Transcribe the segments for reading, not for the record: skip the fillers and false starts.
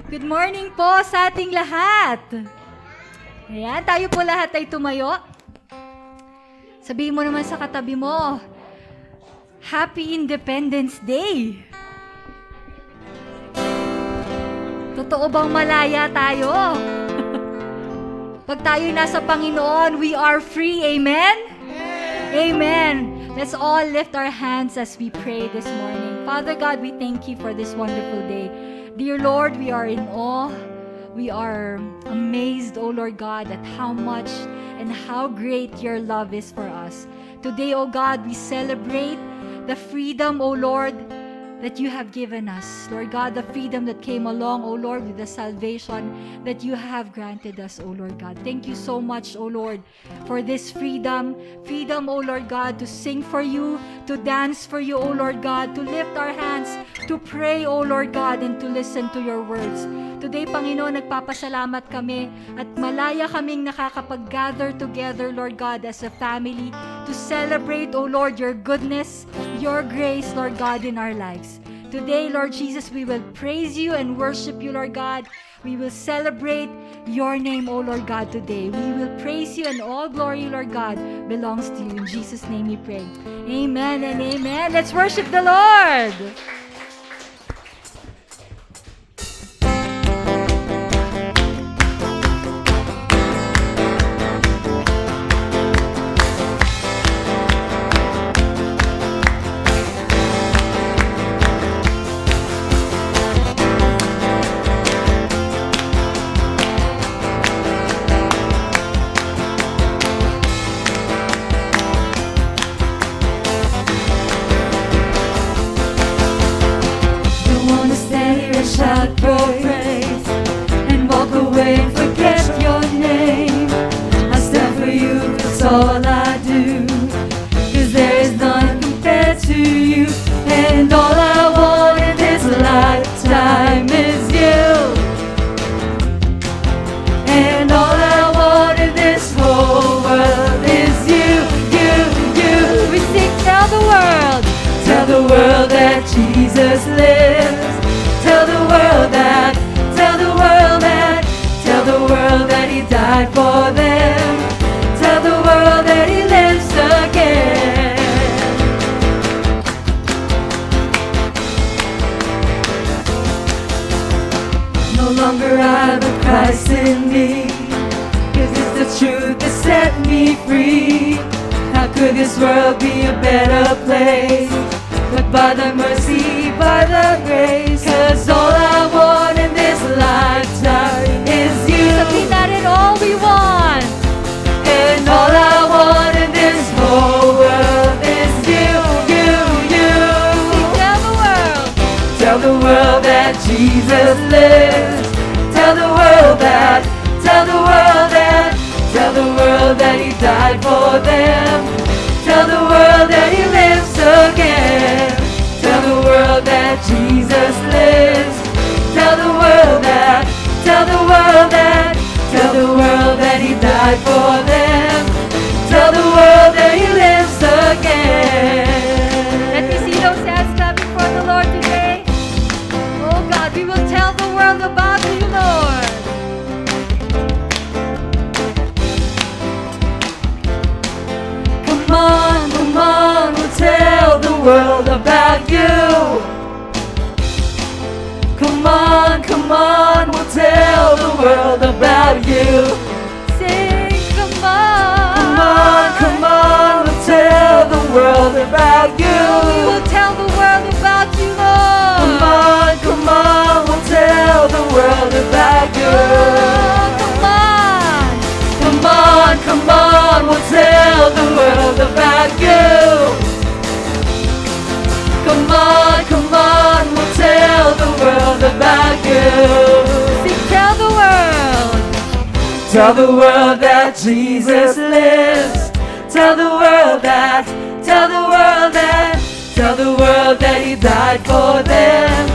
Good morning po sa ating lahat. Ayan, tayo po lahat ay tumayo. Sabihin mo naman sa katabi mo, Happy Independence Day! Totoo bang malaya tayo? Pag tayo'y nasa Panginoon, we are free. Amen? Amen. Let's all lift our hands as we pray this morning. Father God, we thank you for this wonderful day. Dear Lord, we are in awe. We are amazed, O Lord God, at how much and how great your love is for us. Today, O God, we celebrate the freedom, O Lord, that you have given us. Lord God, the freedom that came along, O Lord, with the salvation that you have granted us, O Lord God. Thank you so much, O Lord, for this freedom. Freedom, O Lord God, to sing for you, to dance for you, O Lord God, to lift our hands, to pray, O Lord God, and to listen to your words. Today, Panginoon, nagpapasalamat kami at malaya kaming nakakapag-gather together, Lord God, as a family to celebrate, O Lord, your goodness, your grace, Lord God, in our lives. Today, Lord Jesus, we will praise you and worship you, Lord God. We will celebrate your name, O Lord God, today. We will praise you, and all glory, Lord God, belongs to you. In Jesus' name we pray. Amen and amen. Let's worship the Lord. Shout your praise and walk away and forget your name. I stand for you, that's all I do, 'cause there is none compared to you. And all I want in this lifetime is you. And all I want in this whole world is you, you, you. We sing, tell the world that Jesus lives. Tell the world that, tell the world that, tell the world that he died for them. Tell the world that he lives again. No longer I, but Christ in me, 'cause it's the truth that set me free. How could this world be a better place? But by the mercy, by the grace, 'cause all I want in this lifetime is you. Sabihin natin all we want. And all I want in this whole world is you, you, you. Tell the world that Jesus lives. Tell the world that, tell the world that, tell the world that he died for them. Tell the world that he lives again. Tell the world that Jesus lives. Tell the world that, tell the world that, tell the world that he died for them. Tell the world that he lives again. Let me see those hands clapping for the Lord today. Oh God, we will tell the world about you, Lord. Come on, we'll tell the world about you. Come on, we'll tell the world about you. Sing, come on, we'll tell the world about you. We will tell the world about you, Lord. Come on, we'll tell the world about you. Come on, we'll tell the world about you. Come on, we'll tell the world about you. Sing, tell the world. Tell the world that Jesus lives. Tell the world that, tell the world that, tell the world that he died for them.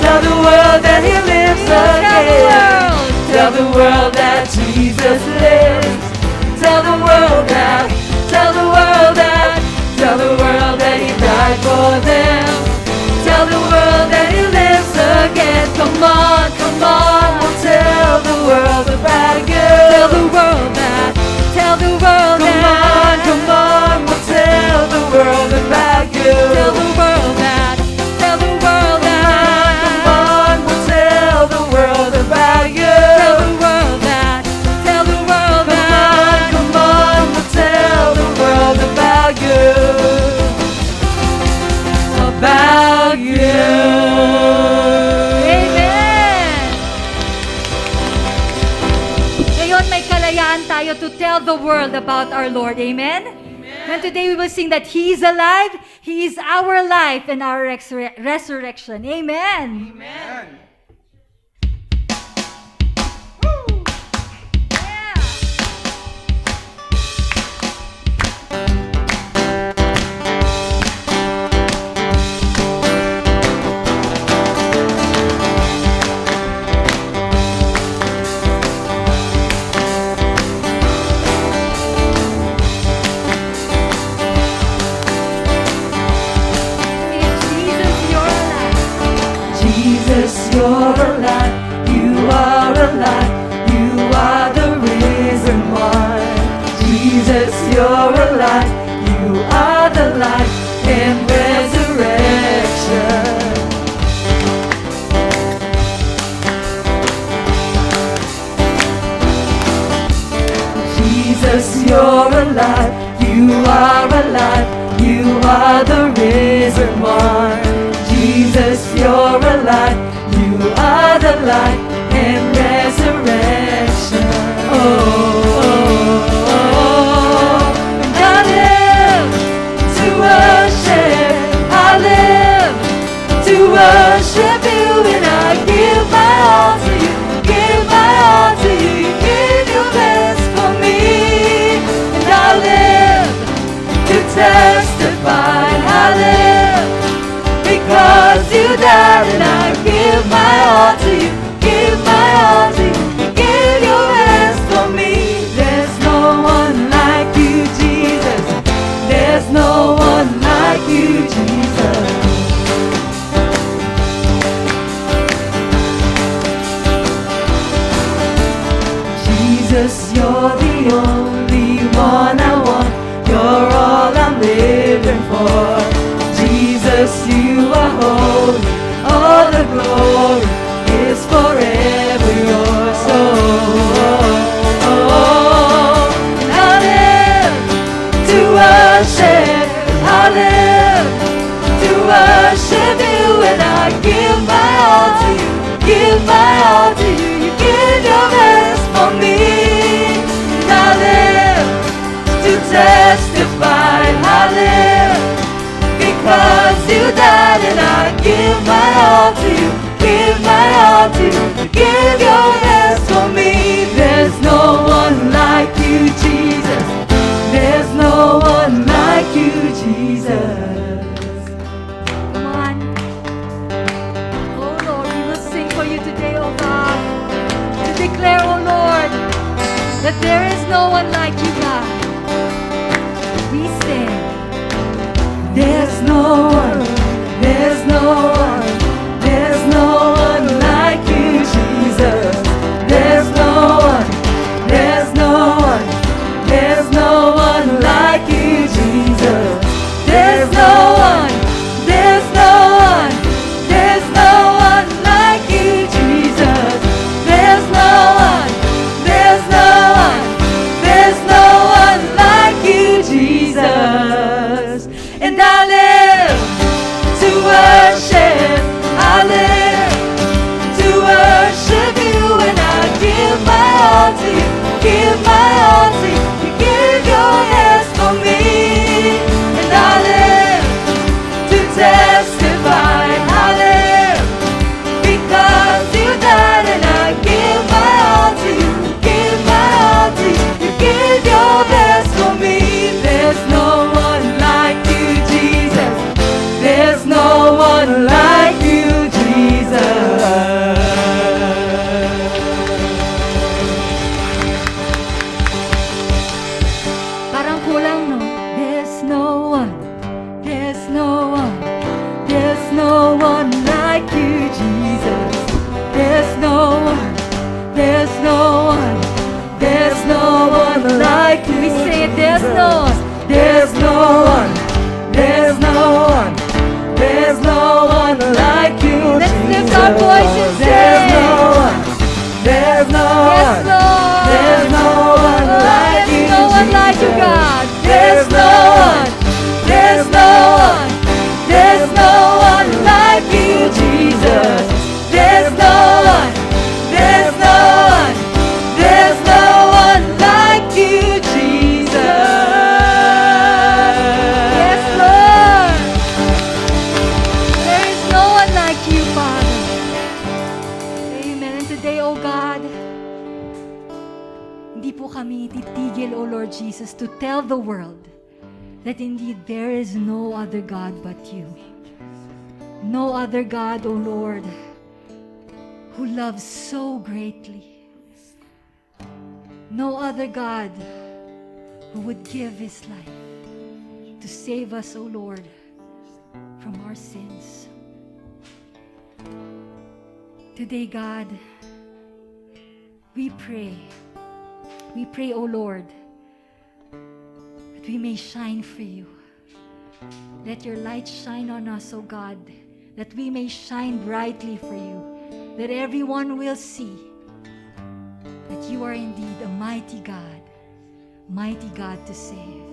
Tell the world that he lives again. Tell the world that Jesus lives. Tell the world that, tell the world that, tell the world that he died for them. Tell the world that he lives again. Come on, stand tayo to tell the world about our Lord. Amen? And today we will sing that He is alive, He is our life and our resurrection. Amen. Amen. Jesus, you're alive, you are alive, you are the risen one. Jesus, you're alive, you are the life and resurrection. Jesus, you're alive, you are alive, you are the risen one. Jesus, you're alive, you are the light and resurrection. And I live to worship, I live to worship you, and I give my all to you, give my all to you, you give your best for me. And I live to testify, I live because you died, and I give my all to you, give my all to you, you give your best for me. There's no one like you, Jesus. There's no one like you, Jesus. Jesus, you're the only one I want. You're all I'm living for. Jesus, you are holy, all the glory is forever yours. And I live to worship, I live to worship you, and I give my all to you, give my all to you, you give your best for me. And I live to testify, I live because you died, and I give my all to you, give my all to you, give your best for me. There's no one like you, Jesus. There's no one like you, Jesus. Come on. Oh Lord, we will sing for you today, oh God. To declare, oh Lord, that there is no one like you, God. We sing. There's no one, there's no one, there's no one like you, Jesus. There's no one, there's no one, there's no one like you, Jesus. There's no one, there's no one, there's no one like you, Jesus. There's no one, there's no one, there's no one like you, Jesus. And I live to worship, hindi po kami titigil, O Lord Jesus, to tell the world that indeed there is no other God but you. No other God, O Lord, who loves so greatly. No other God who would give His life to save us, O Lord, from our sins. Today, God, we pray, O Lord, that we may shine for you. Let your light shine on us, O God, that we may shine brightly for you, that everyone will see that you are indeed a mighty God to save.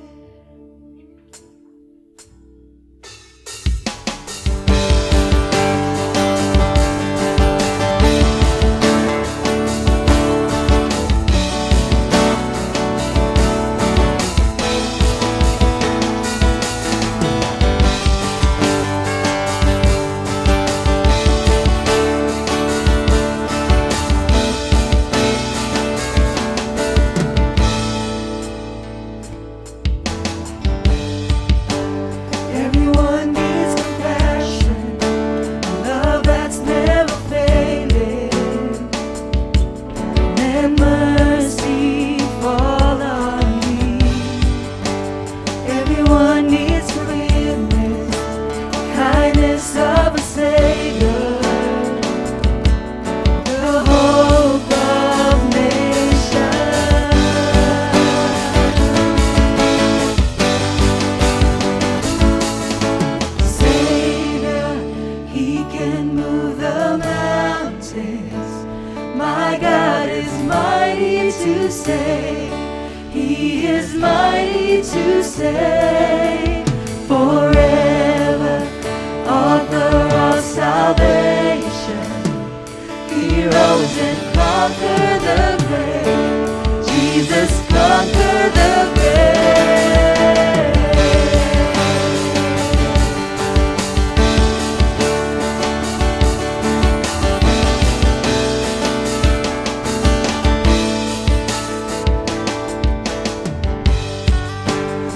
Everyone needs compassion, a love that's never failing. Let mercy fall on me. Everyone needs forgiveness, kindness of a Savior, the hope of nations. Savior, He can move the mountains. My God is mighty to save. He is mighty to save. Forever, author of salvation. He rose and conquered the grave. Jesus conquered the grave.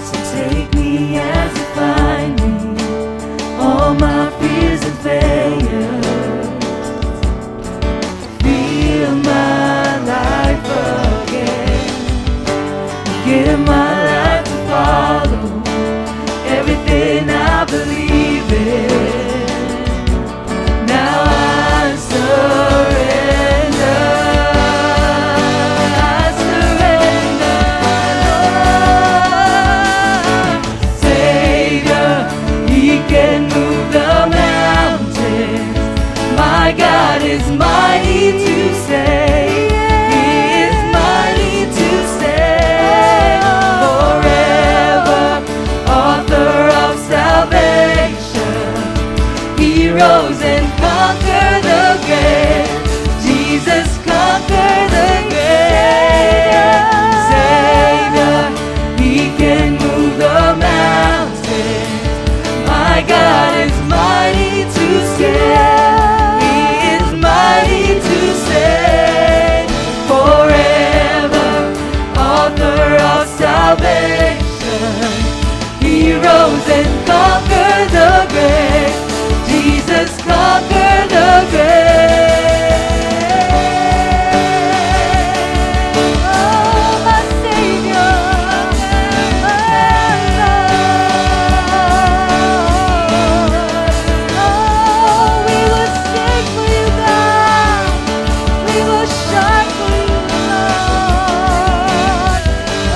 So take me as you find me, all my fears and failures. Feel my life again. Give my life to follow everything I believe in. Now I surrender. I surrender, Lord. Savior, He can move the mountains. My God is mighty to save. He is mighty to save. Forever, author of salvation. He rose and conquered the grave. Jesus conquered the grave. Savior, He can move the mountains. My God is mighty to save. He is mighty to save. Forever, author of salvation. He rose and conquered the grave. Jesus conquered the grave. Oh, my Savior, my Lord. Oh, we will sing for you, God. We will shine for you, Lord.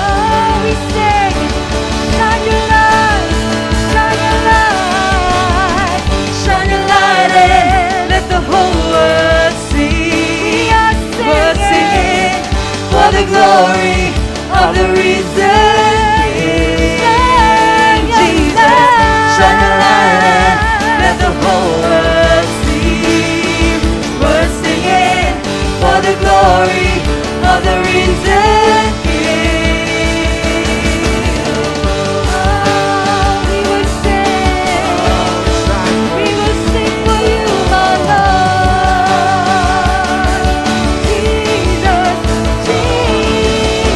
Oh, we sing, shine your light, shine your light, shine your light and let the whole world see. We're singing for the glory of the risen King. Jesus, shine your light and let the whole world see. We're singing for the glory of the risen King. Oh, we will sing for you, my Lord. Jesus, Jesus.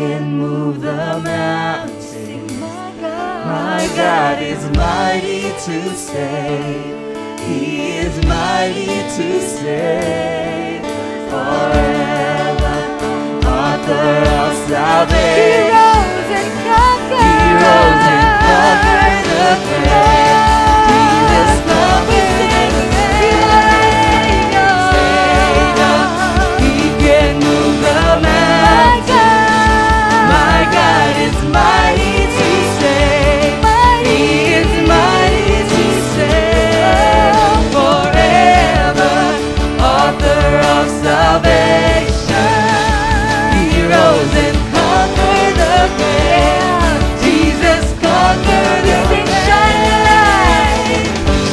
can move the mountains. Sing, my God. My God is mighty to save. He is mighty to save forever. Author of He salvation. rose and conquered. He rose and conquered the grave. Jesus conquered the grave. Savior, He can move the mountains. My God is mighty to save. He is mighty to save forever. Author of salvation. He rose and conquered the grave. Jesus conquered the grave.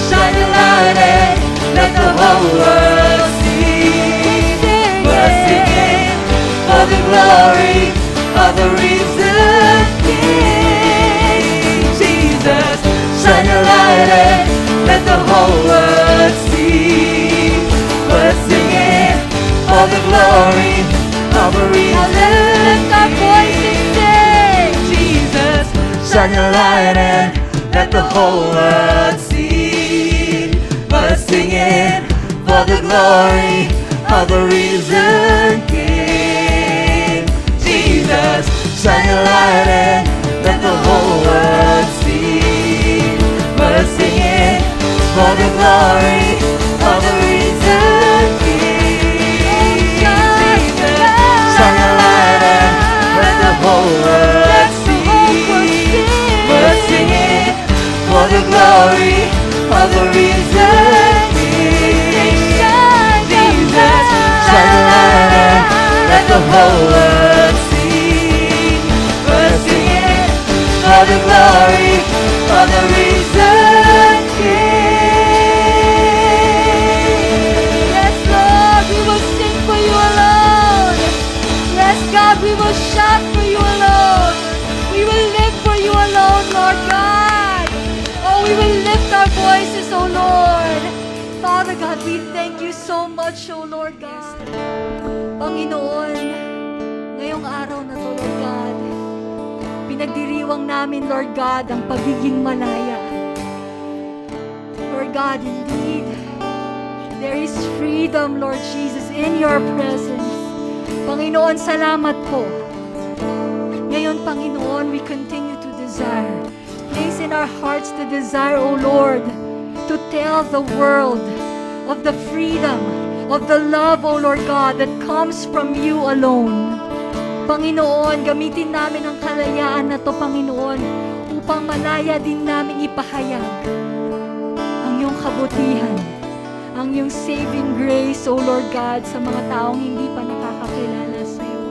Shine a light and let the whole world see. We're singing for the glory of the risen King. Jesus, shine a light and let the whole world see. We're singing for the glory of the risen King. Jesus, shine a light and let the whole world see. We're singing for the glory of the risen King. Jesus, shine a light and let the whole world see. We're singing for the glory of the risen King. Jesus, shine a light and let the whole world see. We're singing for the glory of the risen King. Jesus, shine a light and let the whole world see. We're singing for the glory of the risen King. Yes, Lord, we will sing for you alone. Yes, God, we will shout for you alone. We will live for you alone, Lord God. Oh, we will lift our voices, oh Lord. Father God, we thank you so much, oh Lord God. Panginoon, ngayong araw na to, Lord God, pinagdiriwang namin, Lord God, ang pagiging malaya. Lord God, indeed, there is freedom, Lord Jesus, in your presence. Panginoon, salamat po. Ngayon, Panginoon, we continue to desire. Place in our hearts the desire, O Lord, to tell the world of the freedom, of the love, O Lord God, that comes from you alone. Panginoon, gamitin namin ang kalayaan na to, Panginoon, upang malaya din namin ipahayag ang iyong kabutihan, ang iyong saving grace, O Lord God, sa mga taong hindi pa nakakakilala sa iyo.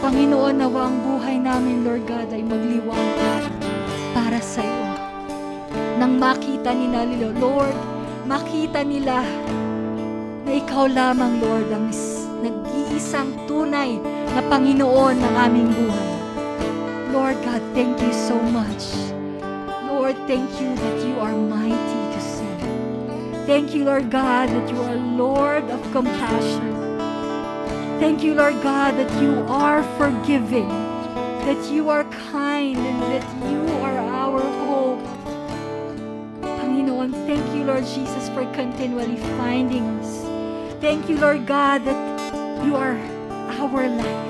Panginoon, nawa ang buhay namin, Lord God, ay magliwanag para sa iyo. Nang makita nila, Lord, makita nila na ikaw lamang, Lord, ang nag-iisang tunay na Panginoon ng aming buhay. Lord God, thank you so much. Lord, thank you that you are mighty to save. Thank you, Lord God, that you are Lord of compassion. Thank you, Lord God, that you are forgiving, that you are kind, and that you are our hope. Panginoon, thank you, Lord Jesus, for continually finding us. Thank you, Lord God, that you are our life.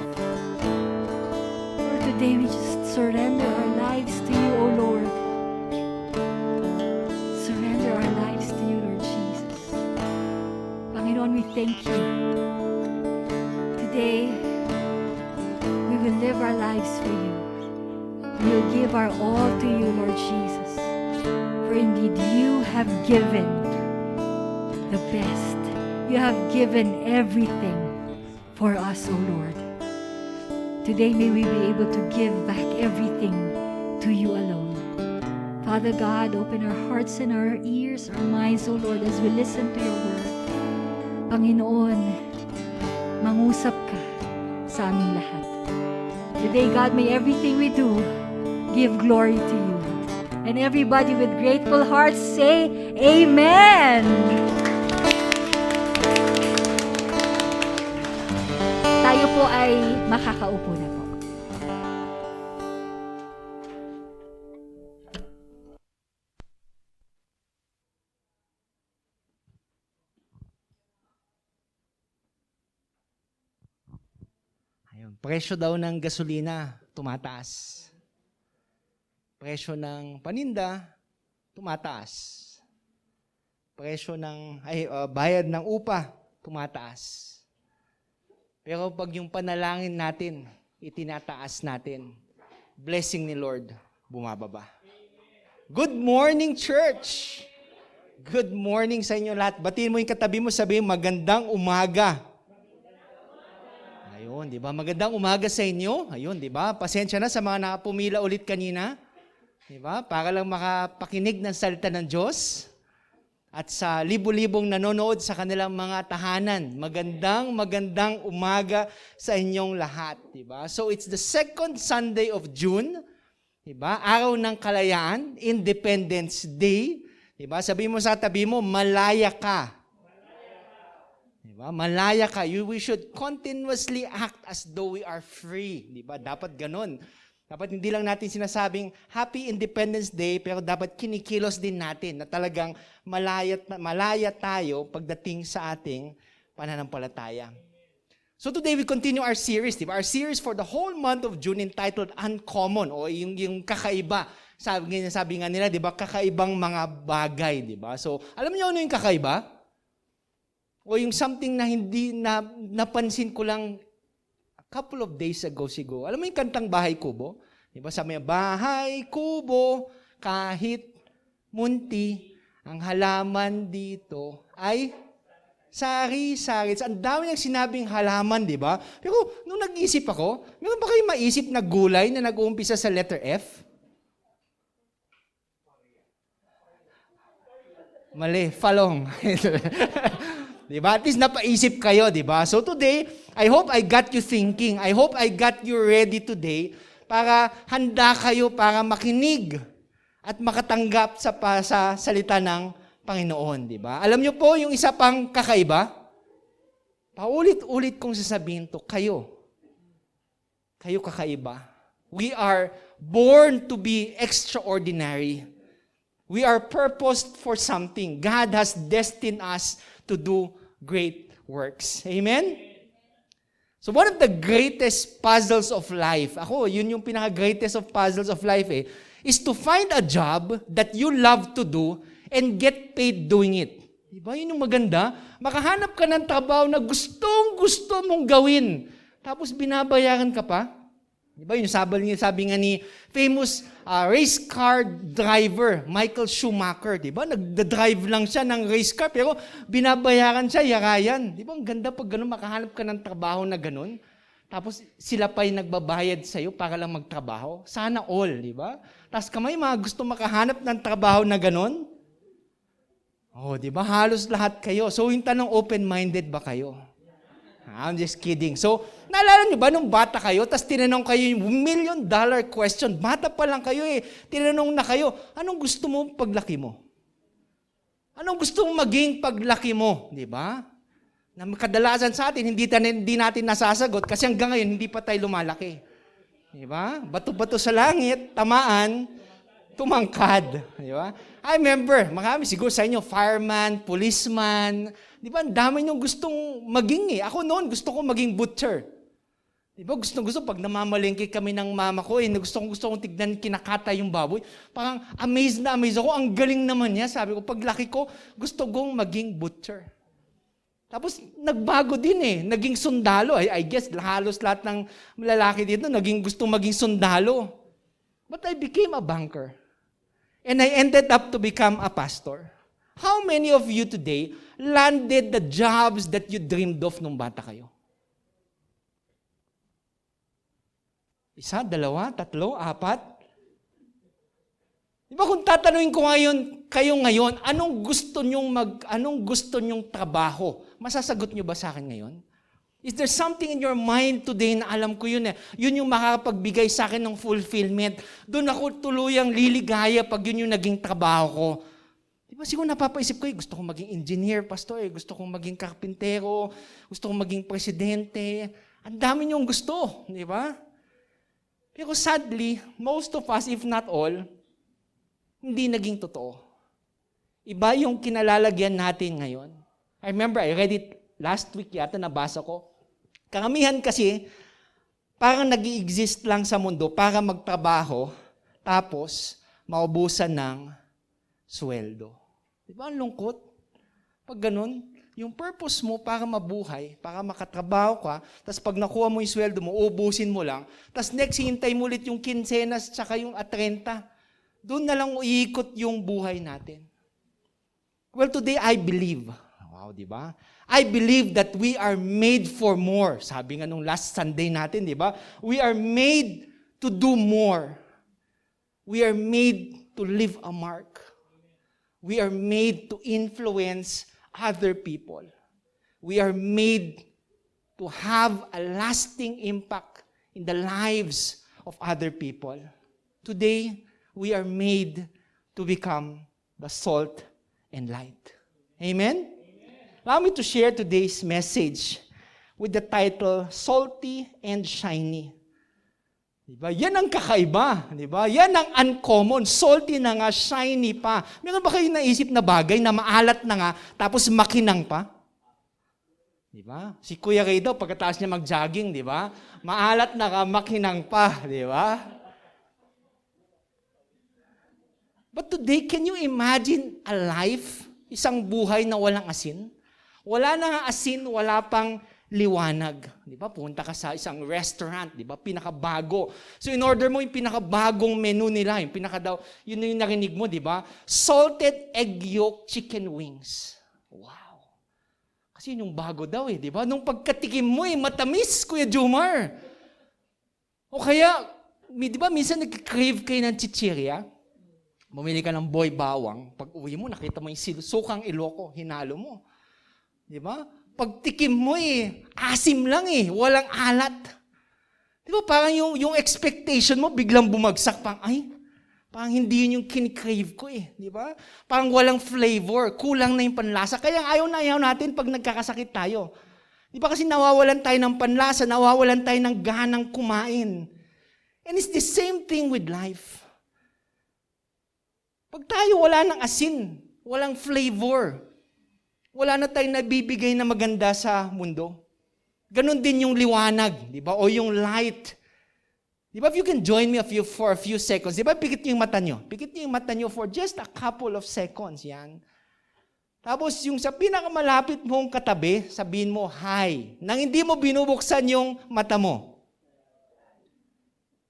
Lord, today we just surrender our lives to you, O Lord. Surrender our lives to you, Lord Jesus. Panginoon, we thank you. Today, we will live our lives for you. We will give our all to you, Lord Jesus. For indeed, you have given the best. You have given everything for us, O Lord. Today, may we be able to give back everything to you alone. Father God, open our hearts and our ears, our minds, O Lord, as we listen to your word. Panginoon, mangusap ka sa aming lahat. Today, God, may everything we do give glory to you. And everybody with grateful hearts say, Amen! Tayo po ay makakaupo na po. Presyo daw ng gasolina, tumataas. Presyo ng paninda, tumataas. Presyo ng, bayad ng upa, tumataas. Pero pag yung panalangin natin, itinataas natin, blessing ni Lord, bumababa. Good morning, church! Good morning sa inyo lahat. Batiin mo yung katabi mo, sabihin, magandang umaga. Ayun, di ba? Magandang umaga sa inyo. Ayun, di ba? Pasensya na sa mga nakapumila ulit kanina. Di ba? Para lang makapakinig ng salita ng Diyos. At sa libo-libong nanonood sa kanilang mga tahanan, magandang umaga sa inyong lahat. Di ba? So it's the second Sunday of June. Di ba? Araw ng Kalayaan, Independence Day. Di ba? Sabihin mo sa tabi mo, malaya ka. Diba? Malaya ka. We should continuously act as though we are free. Diba? Dapat ganun. Dapat hindi lang natin sinasabing Happy Independence Day, pero dapat kinikilos din natin na talagang malaya tayo pagdating sa ating pananampalataya. So today we continue our series. Diba? Our series for the whole month of June entitled Uncommon o yung kakaiba. Sabi nga nila, diba? Kakaibang mga bagay. Diba? So alam niyo ano yung kakaiba? O yung something na hindi napansin ko lang a couple of days ago siguro. Alam mo yung kantang Bahay Kubo? Diba sabi niya, Bahay Kubo, kahit munti, ang halaman dito ay sari-sari. Ang dami niyang sinabing halaman, di ba? Pero nung nag-isip ako, meron ba kayo maisip na gulay na nag-uumpisa sa letter F? Mali, falong. Diba? At least napaisip kayo, diba? So today, I hope I got you thinking. I hope I got you ready today para handa kayo para makinig at makatanggap sa salita ng Panginoon, diba? Alam niyo po, yung isa pang kakaiba, paulit-ulit kong sasabihin to, kayo kakaiba. We are born to be extraordinary. We are purposed for something. God has destined us to do great works. Amen? So one of the greatest puzzles of life, yun yung pinaka-greatest of puzzles of life is to find a job that you love to do and get paid doing it. Diba? Yun yung maganda. Makahanap ka ng trabaho na gustong-gusto mong gawin. Tapos binabayaran ka pa. Diba? Yung sabi nga ni famous race car driver, Michael Schumacher. Diba? Nagda-drive lang siya ng race car, pero binabayaran siya, yarayan. Diba? Ang ganda pag ganun, makahanap ka ng trabaho na ganun. Tapos sila pa yung nagbabayad sa'yo para lang magtrabaho. Sana all, diba? Tapos kamay mga gusto makahanap ng trabaho na ganun. Diba? Halos lahat kayo. So yung tanong, open-minded ba kayo? I'm just kidding. So, naalala niyo ba nung bata kayo, tas tinanong kayo yung $1 million question, bata pa lang kayo tinanong na kayo, anong gusto mo paglaki mo? Anong gusto mo maging paglaki mo? Di ba? Na kadalasan sa atin, hindi natin nasasagot kasi hanggang ngayon, hindi pa tayo lumalaki. Di ba? Bato-bato sa langit, tamaan, tumangkad. Di ba? I remember, marami siguro sa inyo, fireman, policeman. Di ba, ang dami niyong gustong maging Ako noon, gusto ko maging butcher. Di ba, gusto pag namamalengke kami ng mama ko, gusto kong tignan kinakata yung baboy. Parang amazed ako, ang galing naman niya. Sabi ko, paglaki ko, gusto kong maging butcher. Tapos, nagbago din naging sundalo. I guess, halos lahat ng lalaki dito, gustong maging sundalo. But I became a banker. And I ended up to become a pastor. How many of you today landed the jobs that you dreamed of nung bata kayo? 1, 2, 3, 4? Di ba kung tatanungin ko kayo ngayon, anong gusto nyong trabaho? Masasagot nyo ba sa akin ngayon? Is there something in your mind today na alam ko yun Yun yung makakapagbigay sa akin ng fulfillment. Doon ako tuluyang liligaya pag yun yung naging trabaho ko. Diba siguro napapaisip ko, gusto kong maging engineer, pastor, gusto kong maging karpintero, gusto kong maging presidente. Ang dami niyong gusto, di ba? Pero sadly, most of us, if not all, hindi naging totoo. Iba yung kinalalagyan natin ngayon. I remember, I read it last week yata, nabasa ko. Karamihan kasi, parang nag-i-exist lang sa mundo para magtrabaho, tapos maubusan ng sweldo. Di ba ang lungkot? Pag ganun, yung purpose mo para mabuhay, para makatrabaho ka, tapos pag nakuha mo yung sweldo mo, ubusin mo lang, tapos next, hintay mo ulit yung kinsenas tsaka yung 30. Doon na lang iikot yung buhay natin. Well, today I believe. Wow, di ba? I believe that we are made for more. Sabi nga nung last Sunday natin, di ba? We are made to do more. We are made to leave a mark. We are made to influence other people. We are made to have a lasting impact in the lives of other people. Today, we are made to become the salt and light. Amen? Allow me to share today's message with the title, Salty and Shiny. Diba? Yan ang kakaiba. Diba? Yan ang uncommon. Salty na nga, shiny pa. Meron ba kayo naisip na bagay na maalat na nga, tapos makinang pa? Diba? Si Kuya Ray daw, pagkatapos niya mag-jogging, diba? Maalat na nga, makinang pa. Diba? But today, can you imagine a life, isang buhay na walang asin? Wala na nga asin, wala pang liwanag. Di ba? Punta ka sa isang restaurant, di ba? Pinakabago. So in order mo yung pinakabagong menu nila, yung yun yung narinig mo, di ba? Salted egg yolk chicken wings. Wow. Kasi yun yung bago daw di ba? Nung pagkatikim mo matamis, Kuya Jomar. O kaya, di ba, minsan nag-crave kayo ng chichirya? Bumili ka ng boy bawang, pag uwi mo, nakita mo yung sukang Iloko, hinalo mo. Di ba? Pagtikim mo asim lang walang alat. Di ba? Parang yung expectation mo biglang bumagsak, parang hindi yun yung kinikrave ko Di ba? Parang walang flavor, kulang na yung panlasa. Kaya ayaw na ayaw natin pag nagkakasakit tayo. Di ba? Kasi nawawalan tayo ng panlasa, nawawalan tayo ng ganang kumain. And it's the same thing with life. Pag tayo wala ng asin, walang flavor, wala na tayong nabibigay na maganda sa mundo. Ganon din yung liwanag, di ba? O yung light. Di ba? If you can join me for a few seconds, di ba? Pikit niyo yung mata niyo. Pikit niyo yung mata niyo for just a couple of seconds. Yan. Tapos yung sa pinakamalapit mong katabi, sabihin mo, hi. Nang hindi mo binubuksan yung mata mo.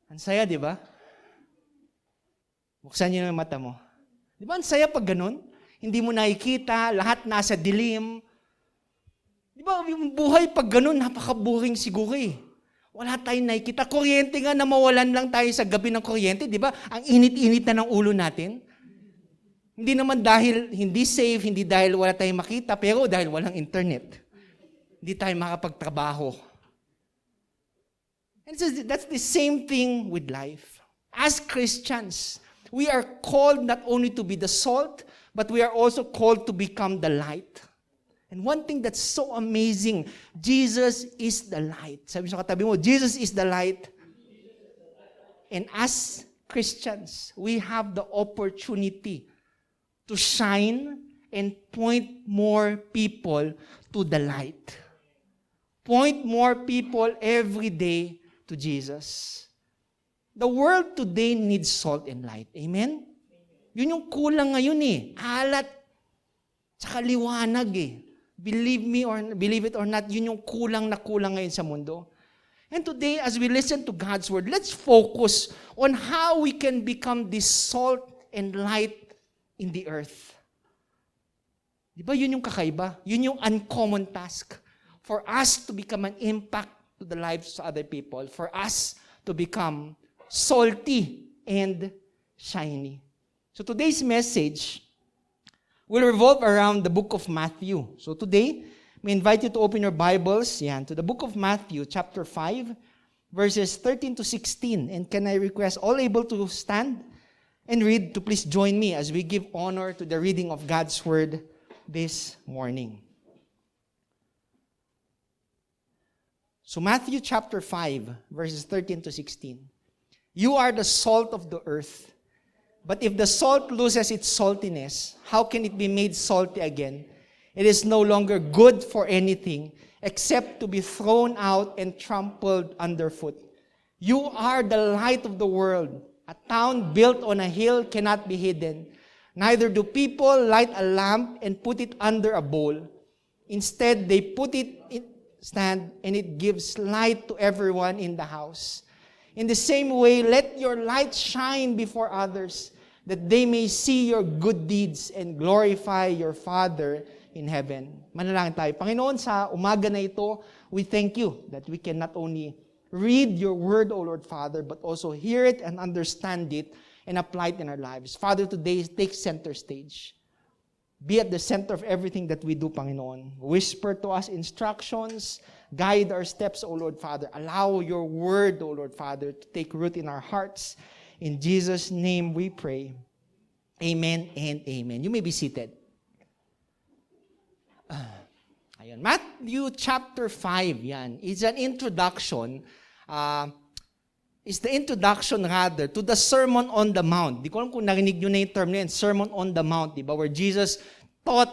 Ang saya, di ba? Buksan niyo yung mata mo. Di ba? Ang saya pag ganun? Hindi mo nakikita, lahat nasa dilim. Di ba, yung buhay pag ganun, napaka-boring siguro Wala tayong nakikita. Kuryente nga na mawalan lang tayo sa gabi ng kuryente, di ba? Ang init-init na ng ulo natin. Hindi naman dahil hindi safe, hindi dahil wala tayong makita, pero dahil walang internet. Hindi tayo makapagtrabaho. And that's the same thing with life. As Christians, we are called not only to be the salt, but we are also called to become the light. And one thing that's so amazing, Jesus is the light. Sabi sa katabi mo, Jesus is the light. And as Christians, we have the opportunity to shine and point more people to the light. Point more people every day to Jesus. The world today needs salt and light. Amen? Yun yung kulang ngayon Alat, tsaka liwanag Believe it or not, yun yung kulang na kulang ngayon sa mundo. And today, as we listen to God's word, let's focus on how we can become this salt and light in the earth. Di ba yun yung kakaiba? Yun yung uncommon task. For us to become an impact to the lives of other people. For us to become salty and shiny. So today's message will revolve around the book of Matthew. So today, we invite you to open your Bibles to the book of Matthew, chapter 5, verses 13 to 16. And can I request all able to stand and read to please join me as we give honor to the reading of God's word this morning. So Matthew chapter 5, verses 13 to 16. You are the salt of the earth. But if the salt loses its saltiness, how can it be made salty again? It is no longer good for anything except to be thrown out and trampled underfoot. You are the light of the world. A town built on a hill cannot be hidden. Neither do people light a lamp and put it under a bowl. Instead, they put it in stand and it gives light to everyone in the house. In the same way, let your light shine before others, that they may see your good deeds and glorify your Father in heaven. Manalangin tayo. Panginoon, sa umaga na ito, we thank you that we can not only read your word, O Lord Father, but also hear it and understand it and apply it in our lives. Father, today, take center stage. Be at the center of everything that we do, Panginoon. Whisper to us instructions. Guide our steps, O Lord Father. Allow your word, O Lord Father, to take root in our hearts. In Jesus' name we pray. Amen and amen. You may be seated. Ayun. Matthew chapter 5, yan. It's an introduction. It's the introduction rather to the Sermon on the Mount. Di ko alam kung narinig nyo na yung term na yan, Sermon on the Mount, di ba? Where Jesus taught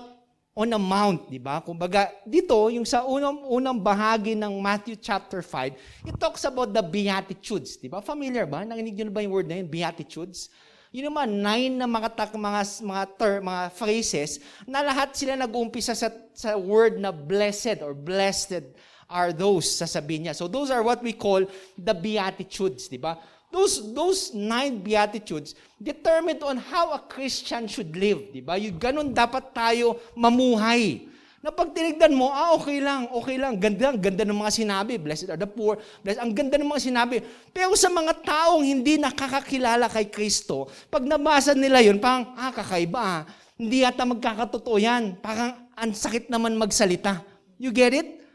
on a mount, di ba? Kumbaga, dito, yung sa unang bahagi ng Matthew chapter 5, it talks about the Beatitudes, di ba? Familiar ba? Narinig nyo na ba yung word na yun, Beatitudes? Yun naman, 9 na mga phrases na lahat sila nag-uumpisa sa word na blessed or blessed are those, sasabihin niya. So those are what we call the Beatitudes, di ba? Those 9 Beatitudes determined on how a Christian should live, di ba? Yung ganun dapat tayo mamuhay. Na pag tinignan mo, okay lang. Ganda ng mga sinabi. Blessed are the poor. Ang ganda ng mga sinabi. Pero sa mga taong hindi nakakakilala kay Kristo, pag nabasa nila yun, parang, kakaiba. Hindi yata magkakatotoo yan. Parang, ang sakit naman magsalita. You get it?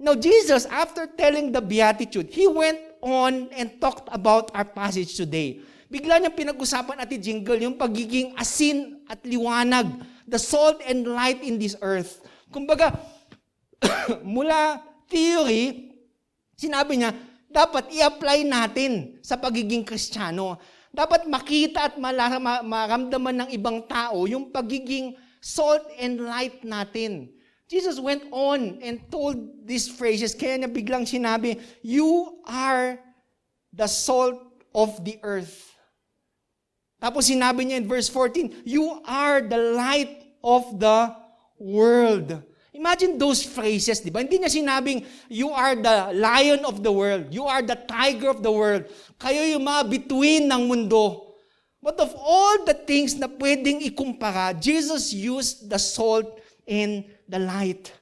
Now, Jesus, after telling the Beatitude, He went on and talked about our passage today. Bigla niyang pinag-usapan at jingle yung pagiging asin at liwanag, the salt and light in this earth. Kumbaga, mula theory, sinabi niya, dapat i-apply natin sa pagiging Kristiyano. Dapat makita at maramdaman ng ibang tao yung pagiging salt and light natin. Jesus went on and told these phrases, kaya niya biglang sinabi, you are the salt of the earth. Tapos sinabi niya in verse 14, you are the light of the world. Imagine those phrases, di ba? Hindi niya sinabing, you are the lion of the world. You are the tiger of the world. Kayo yung mga bituin ng mundo. But of all the things na pwedeng ikumpara, Jesus used the salt and the light.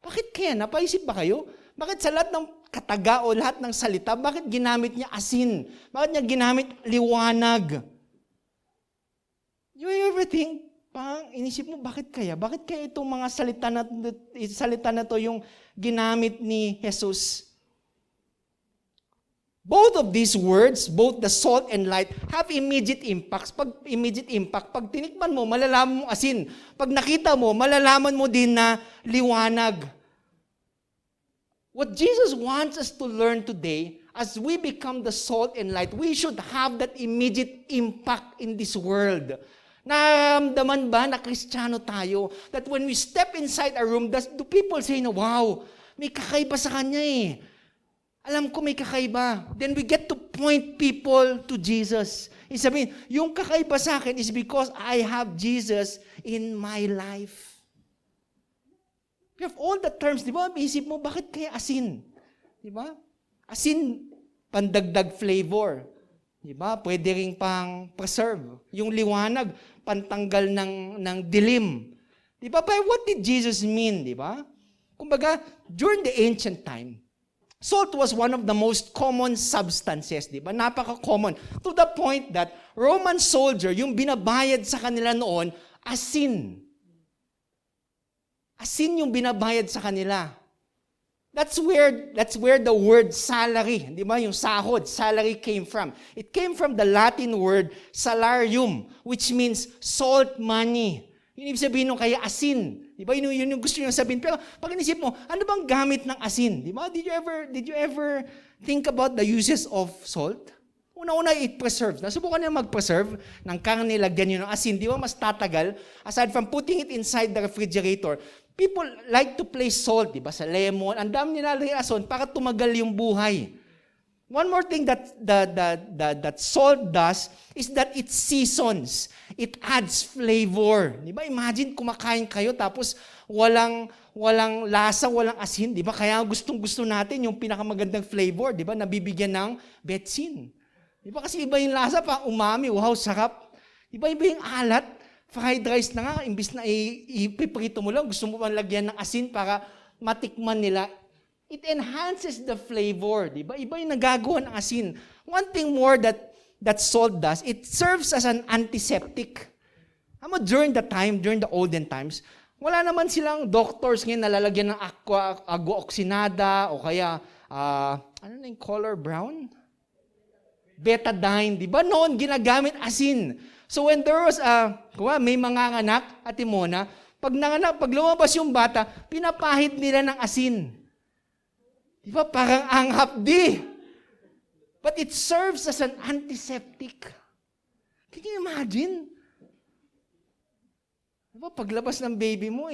Bakit kaya? Napaisip ba kayo? Bakit sa lahat ng kataga o lahat ng salita, bakit ginamit niya asin? Bakit niya ginamit liwanag? You ever think, inisip mo, bakit kaya? Bakit kaya itong mga salita na to yung ginamit ni Jesus? Both of these words, both the salt and light, have immediate impacts. Pag tinikman mo, malalaman mo asin. Pag nakita mo, malalaman mo din na liwanag. What Jesus wants us to learn today, as we become the salt and light, we should have that immediate impact in this world. Naramdaman ba na Kristiyano tayo? That when we step inside a room, do people say, wow, may kakaiba sa kanya eh. Alam ko may kakaiba. Then we get to point people to Jesus. Sabihin, yung kakaiba sa akin is because I have Jesus in my life. You have all the terms, di ba? Isip mo, bakit kaya asin? Di ba? Asin, pandagdag flavor. Di ba? Pwede rin pang preserve. Yung liwanag, pantanggal ng dilim. Di ba? But what did Jesus mean? Di ba? Kumbaga, during the ancient time, salt was one of the most common substances, di ba? Napaka-common. To the point that Roman soldier, yung binabayad sa kanila noon, asin. Asin yung binabayad sa kanila. That's where the word salary, di ba? Yung sahod, salary came from. It came from the Latin word salarium, which means salt money. Yun ibig sabihin nung kaya asin. Di ba? Yun yung gusto nyo sabihin. Pero pag inisip mo, ano bang gamit ng asin? Di ba? Did you ever think about the uses of salt? Una-una, it preserves. Nasubukan nyo mag-preserve ng karne, lagyan nyo ng asin. Di ba? Mas tatagal. Aside from putting it inside the refrigerator, people like to place salt, di ba? Sa lemon. Ang dami nilalagay asin para tumagal yung buhay. One more thing that that salt does is that it seasons. It adds flavor. Di ba? Imagine kumakain kayo tapos walang lasa, walang asin, di ba? Kaya gustong-gusto natin yung pinakamagandang flavor, di ba? Nabibigyan ng betsin. Di ba? Kasi iba yung lasa, pa umami, wow, sarap. Iba yung alat. Fried rice na nga, imbis na ipiprito mo lang, gusto mo pang lagyan ng asin para matikman nila. It enhances the flavor, di ba? Iba yung nagagawa ng asin. One thing more that salt does, it serves as an antiseptic. During the olden times, wala naman silang doctors ngayon nalalagyan ng agua oxinada o kaya, ano na yung color brown? Betadine, di ba? Noon, ginagamit asin. So when there was, may manganganak, Ate Mona, pag lumabas yung bata, pinapahid nila ng asin. Di ba? Parang anghapdi. But it serves as an antiseptic. Can you imagine? Di ba? Paglabas ng baby mo,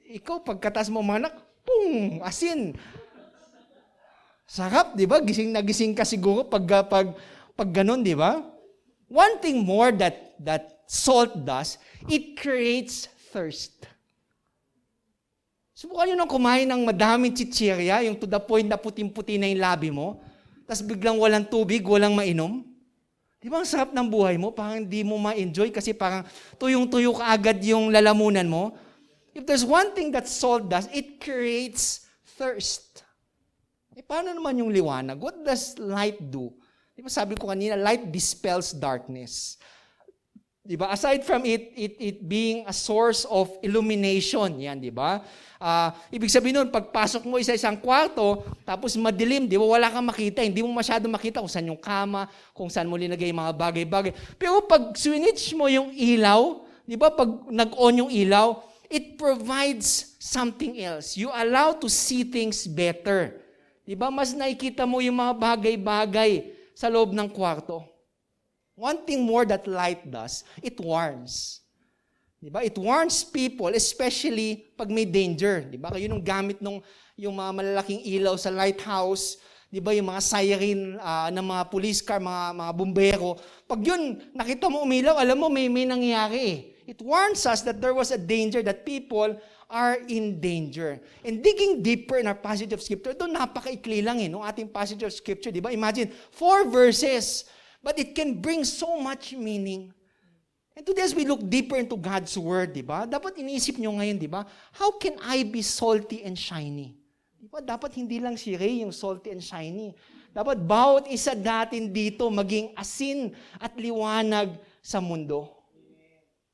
ikaw, pagkatas mo manak, pung, asin. Sarap, di ba? Gising na gising ka siguro pag ganun, di ba? One thing more that salt does, it creates thirst. Subukan nyo nang kumain ng madaming chichirya, yung to the point na puting-puti na yung labi mo, tapos biglang walang tubig, walang mainom. Di ba ang sarap ng buhay mo? Parang hindi mo ma-enjoy kasi parang tuyong-tuyo ka agad yung lalamunan mo. If there's one thing that salt does, it creates thirst. Paano naman yung liwanag? What does light do? Di ba sabi ko kanina, light dispels darkness. Di ba? Aside from it being a source of illumination, yan, di ba? Ibig sabihin nun, pagpasok mo isang kwarto, tapos madilim, di ba? Wala kang makita, hindi mo masyado makita kung saan yung kama, kung saan mo linagay yung mga bagay-bagay. Pero pag switch mo yung ilaw, di ba? Pag nag-on yung ilaw, it provides something else. You allow to see things better. Di ba? Mas nakikita mo yung mga bagay-bagay sa loob ng kwarto. One thing more that light does, it warns. Diba? It warns people, especially pag may danger. Diba? Yun yung gamit yung mga malalaking ilaw sa lighthouse, diba? Yung mga siren ng mga police car, mga bumbero. Pag yun, nakita mo umilaw, alam mo may nangyayari. It warns us that there was a danger, that people are in danger. And digging deeper in our passage of Scripture, doon napakaikli lang nung ating passage of Scripture, di ba? Imagine, 4 verses, but it can bring so much meaning. And today as we look deeper into God's Word, di ba? Dapat iniisip nyo ngayon, di ba? How can I be salty and shiny? Di ba? Dapat hindi lang si Ray yung salty and shiny. Dapat bawat isa natin dito maging asin at liwanag sa mundo.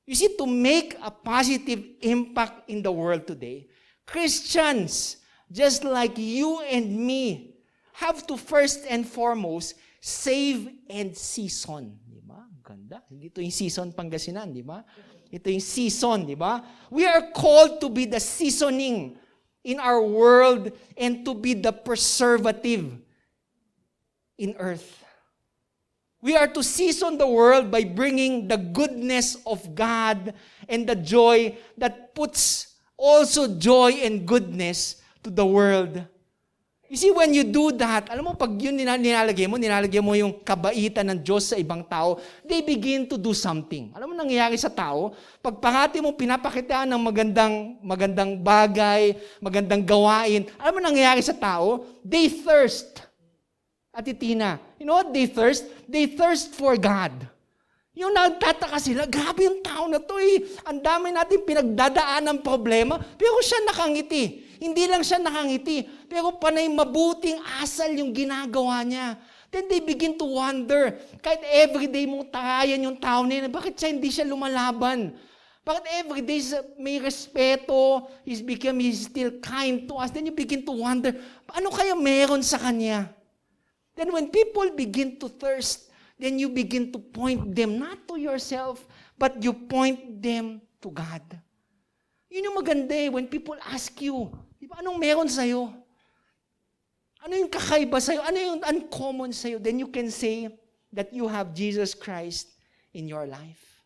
You see, to make a positive impact in the world today, Christians, just like you and me, have to first and foremost save and season. Di ba? Ganda. Ito yung season Pangasinan, di ba? Ito yung season, di ba? We are called to be the seasoning in our world and to be the preservative in earth. We are to season the world by bringing the goodness of God and the joy that puts also joy and goodness to the world. You see, when you do that, alam mo, pag yun nilalagay mo yung kabaitan ng Diyos sa ibang tao, they begin to do something. Alam mo, nangyayari sa tao, pag parati mo pinapakitaan ng magandang bagay, magandang gawain, alam mo, nangyayari sa tao, they thirst. Ate Tina, you know what they thirst? They thirst for God. Yung nagtataka sila, grabe yung tao na to ang dami natin pinagdadaan ng problema, pero siya nakangiti. Hindi lang siya nakangiti, pero panay mabuting asal yung ginagawa niya. Then they begin to wonder, kahit everyday mong tarayan yung tao na yun, bakit siya hindi siya lumalaban? Bakit everyday may respeto, he's still kind to us? Then you begin to wonder, ano kaya meron sa kanya? Then when people begin to thirst, then you begin to point them not to yourself, but you point them to God. Yun yung maganda when people ask you, di ba, anong meron sa'yo? Ano yung kakaiba sa'yo? Ano yung uncommon sa'yo? Then you can say that you have Jesus Christ in your life.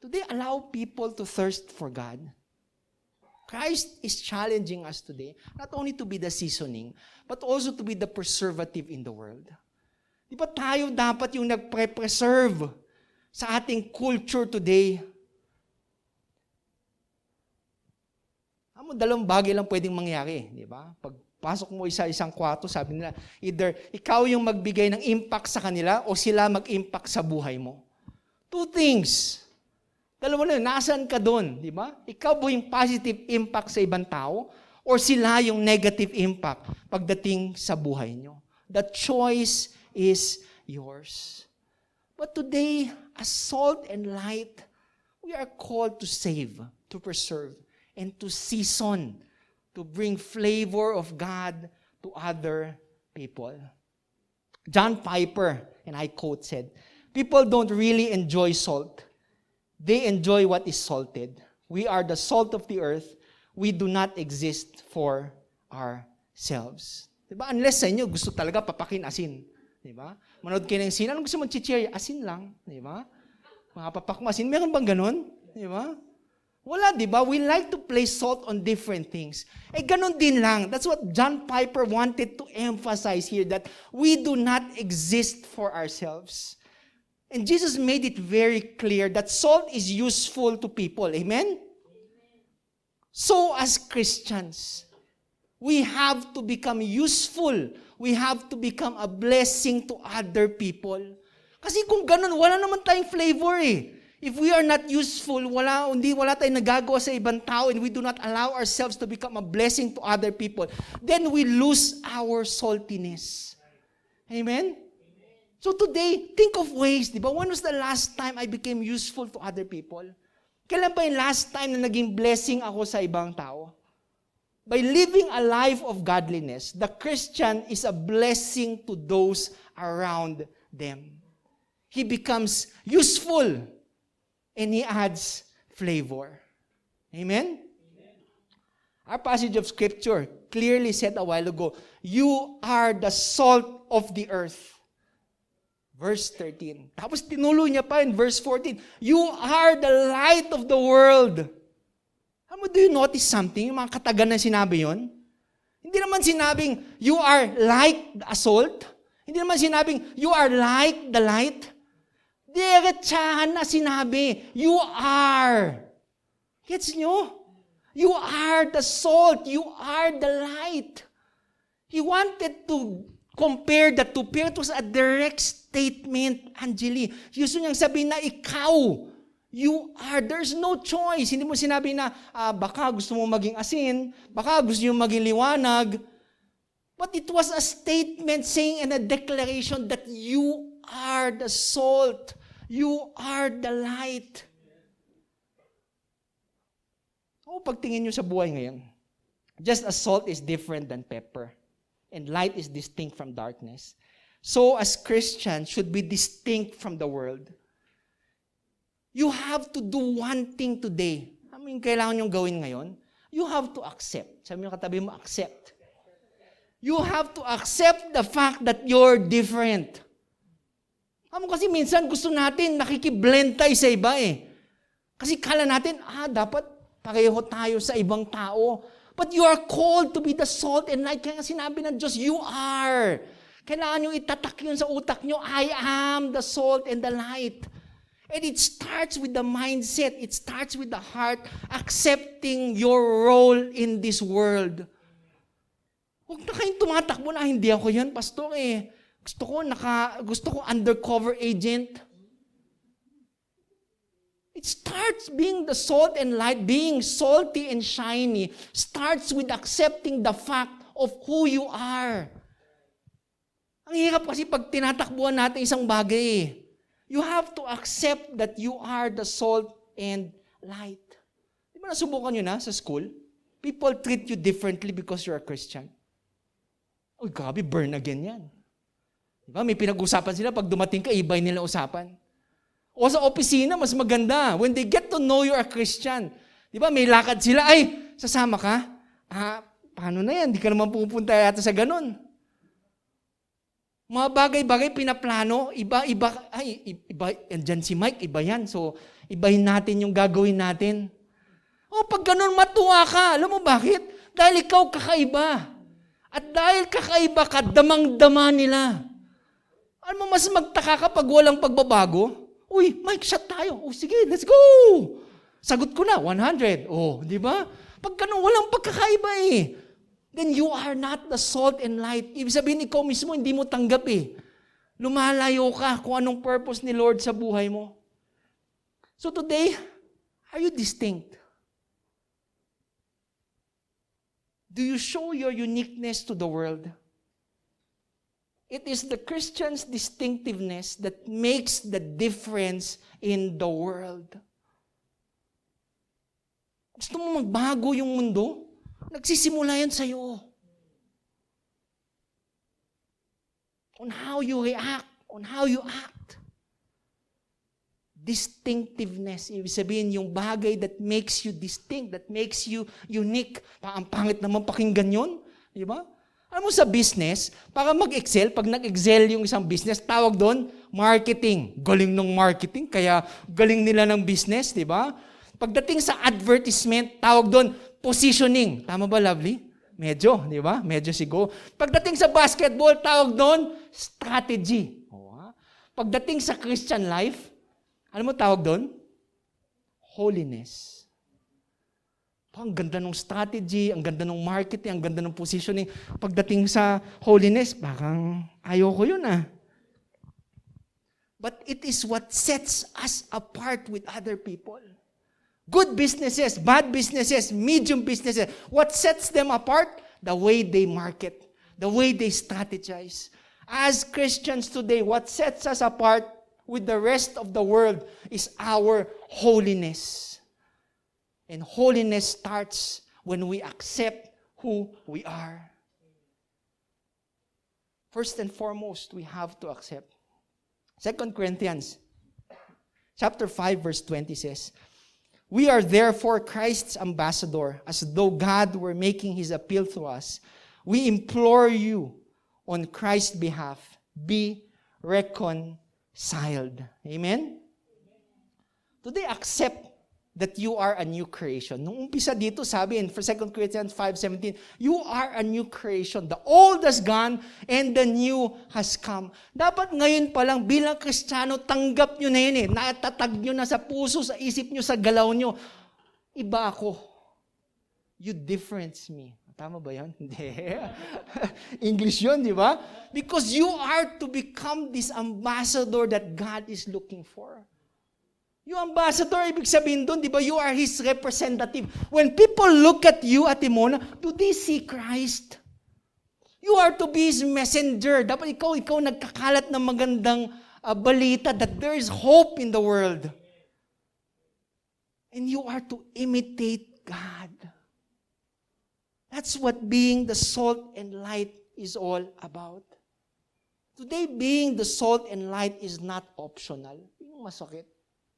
Do they allow people to thirst for God? Christ is challenging us today, not only to be the seasoning, but also to be the preservative in the world. Di ba tayo dapat yung nagpre-preserve sa ating culture today? Dalawang bagay lang pwedeng mangyari, di ba? Pagpasok mo isang kwarto, sabi nila, either ikaw yung magbigay ng impact sa kanila o sila mag-impact sa buhay mo. Two things. Dalawa na yun, nasaan ka doon, di ba? Ikaw ba yung positive impact sa ibang tao or sila yung negative impact pagdating sa buhay nyo? The choice is yours. But today, as salt and light, we are called to save, to preserve, and to season, to bring flavor of God to other people. John Piper, and I quote, said, "People don't really enjoy salt. They enjoy what is salted. We are the salt of the earth. We do not exist for ourselves." Diba? Unless sa inyo, gusto talaga papakin asin. Diba? Manood kayo ng sin, anong gusto mong chichirya? Asin lang. Diba? Mga papak mo asin, meron bang ganun? Diba? Wala, di ba? We like to place salt on different things. Ganun din lang. That's what John Piper wanted to emphasize here, that we do not exist for ourselves. And Jesus made it very clear that salt is useful to people. Amen? So as Christians, we have to become useful. We have to become a blessing to other people. Kasi kung ganun, wala naman tayong flavor eh. If we are not useful, wala tayong nagagawa sa ibang tao, and we do not allow ourselves to become a blessing to other people, then we lose our saltiness. Amen? So today, think of ways, di ba? When was the last time I became useful to other people? Kailan ba yung last time na naging blessing ako sa ibang tao? By living a life of godliness, the Christian is a blessing to those around them. He becomes useful. And he adds flavor. Amen? Our passage of Scripture clearly said a while ago, you are the salt of the earth. Verse 13. Tapos tinuloy niya pa in verse 14, you are the light of the world. Do you notice something? Yung mga katagan na sinabi yon? Hindi naman sinabing, you are like a salt. Hindi naman sinabing, you are like the light. Diretsahan na sinabi, you are. Gets nyo? You are the salt. You are the light. He wanted to compare the two, pero it was a direct statement, Angeli. Gusto niyang sabihin na ikaw, you are. There's no choice. Hindi mo sinabi na, baka gusto mo maging asin, baka gusto mo maging liwanag. But it was a statement saying and a declaration that you are the salt. You are the light. Pagtingin nyo sa buhay ngayon, just as salt is different than pepper, and light is distinct from darkness, so as Christians should be distinct from the world. You have to do one thing today. Ano yung kailangan nyong gawin ngayon? You have to accept. Sabi mo katabi mo, accept. You have to accept the fact that you're different. Kasi minsan gusto natin nakikiblend tayo sa iba eh. Kasi kala natin, dapat pareho tayo sa ibang tao. But you are called to be the salt and light. Kaya nga sinabi ng Diyos, you are. Kailangan nyo itatak yun sa utak nyo, I am the salt and the light. And it starts with the mindset. It starts with the heart, accepting your role in this world. Huwag na kayong tumatakbo na, hindi ako yan, pastor eh. Gusto ko undercover agent. It starts being the salt and light, being salty and shiny, starts with accepting the fact of who you are. Ang hirap kasi pag tinatakbuhan natin isang bagay. You have to accept that you are the salt and light. Di ba nasubukan nyo na sa school? People treat you differently because you're a Christian. Uy, grabe, burn again yan. Diba? May pinag-usapan sila, pag dumating ka, iba nila usapan. O sa opisina, mas maganda. When they get to know you're a Christian, diba? May lakad sila, ay, sasama ka? Paano na yan? Di ka naman pupunta yata sa ganun. Mga bagay-bagay pinaplano, iba, andyan si Mike, iba yan. So, ibahin natin yung gagawin natin. Pag ganun, matuwa ka. Alam mo bakit? Dahil ikaw kakaiba. At dahil kakaiba ka, damang-dama nila. Alam mo, mas magtaka kapag walang pagbabago. Uy, mic shot tayo. Oh, sige, let's go. Sagot ko na, 100. Oh, di ba? Pag ganun, walang pagkakaiba eh. Then you are not the salt and light. Ibig sabihin, ikaw mismo, hindi mo tanggap eh. Lumalayo ka kung anong purpose ni Lord sa buhay mo. So today, are you distinct? Do you show your uniqueness to the world? It is the Christian's distinctiveness that makes the difference in the world. Gusto mo magbago yung mundo? Nagsisimula yan sa'yo. On how you react, on how you act. Distinctiveness. Ibig sabihin, yung bagay that makes you distinct, that makes you unique. Ang pangit naman pakinggan yun. Di ba? Alam mo sa business, para mag-excel, pag nag-excel yung isang business, tawag doon, marketing. Galing ng marketing, kaya galing nila ng business, di ba? Pagdating sa advertisement, tawag doon, positioning. Tama ba, Lovely? Medyo, di ba? Medyo sigo. Pagdating sa basketball, tawag doon, strategy. Pagdating sa Christian life, ano mo tawag doon? Holiness. Ang ganda ng strategy, ang ganda ng marketing, ang ganda ng positioning. Pagdating sa holiness, parang ayoko yun ah. But it is what sets us apart with other people. Good businesses, bad businesses, medium businesses. What sets them apart? The way they market, the way they strategize. As Christians today, what sets us apart with the rest of the world is our holiness. And holiness starts when we accept who we are. First and foremost, we have to accept. 2 Corinthians chapter 5 verse 20 says, "We are therefore Christ's ambassador, as though God were making his appeal to us. We implore you on Christ's behalf, be reconciled." Amen? Today, accept that you are a new creation. Nung umpisa dito, sabi in 2 Corinthians 5:17, you are a new creation. The old has gone and the new has come. Dapat ngayon pa lang bilang Kristiyano, tanggap nyo na yun eh. Natatag nyo na sa puso, sa isip nyo, sa galaw nyo. Iba ako. You difference me. Tama ba yan? Hindi. English yun, di ba? Because you are to become this ambassador that God is looking for. Yung ambassador, ibig sabihin doon, di ba, you are His representative. When people look at you, Ate Mona, do they see Christ? You are to be His messenger. Dapat ikaw nagkakalat ng magandang balita that there is hope in the world. And you are to imitate God. That's what being the salt and light is all about. Today, being the salt and light is not optional. Yung masakit.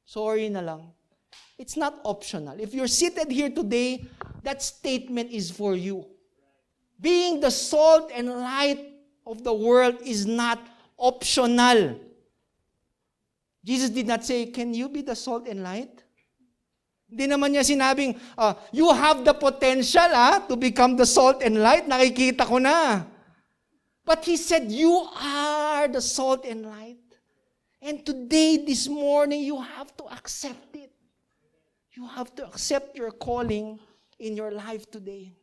Sorry na lang. It's not optional. If you're seated here today, that statement is for you. Being the salt and light of the world is not optional. Jesus did not say, "Can you be the salt and light?" Hindi naman niya sinabing, you have the potential to become the salt and light. Nakikita ko na. But He said, you are the salt and light. And today, this morning, you have to accept it. You have to accept your calling in your life today.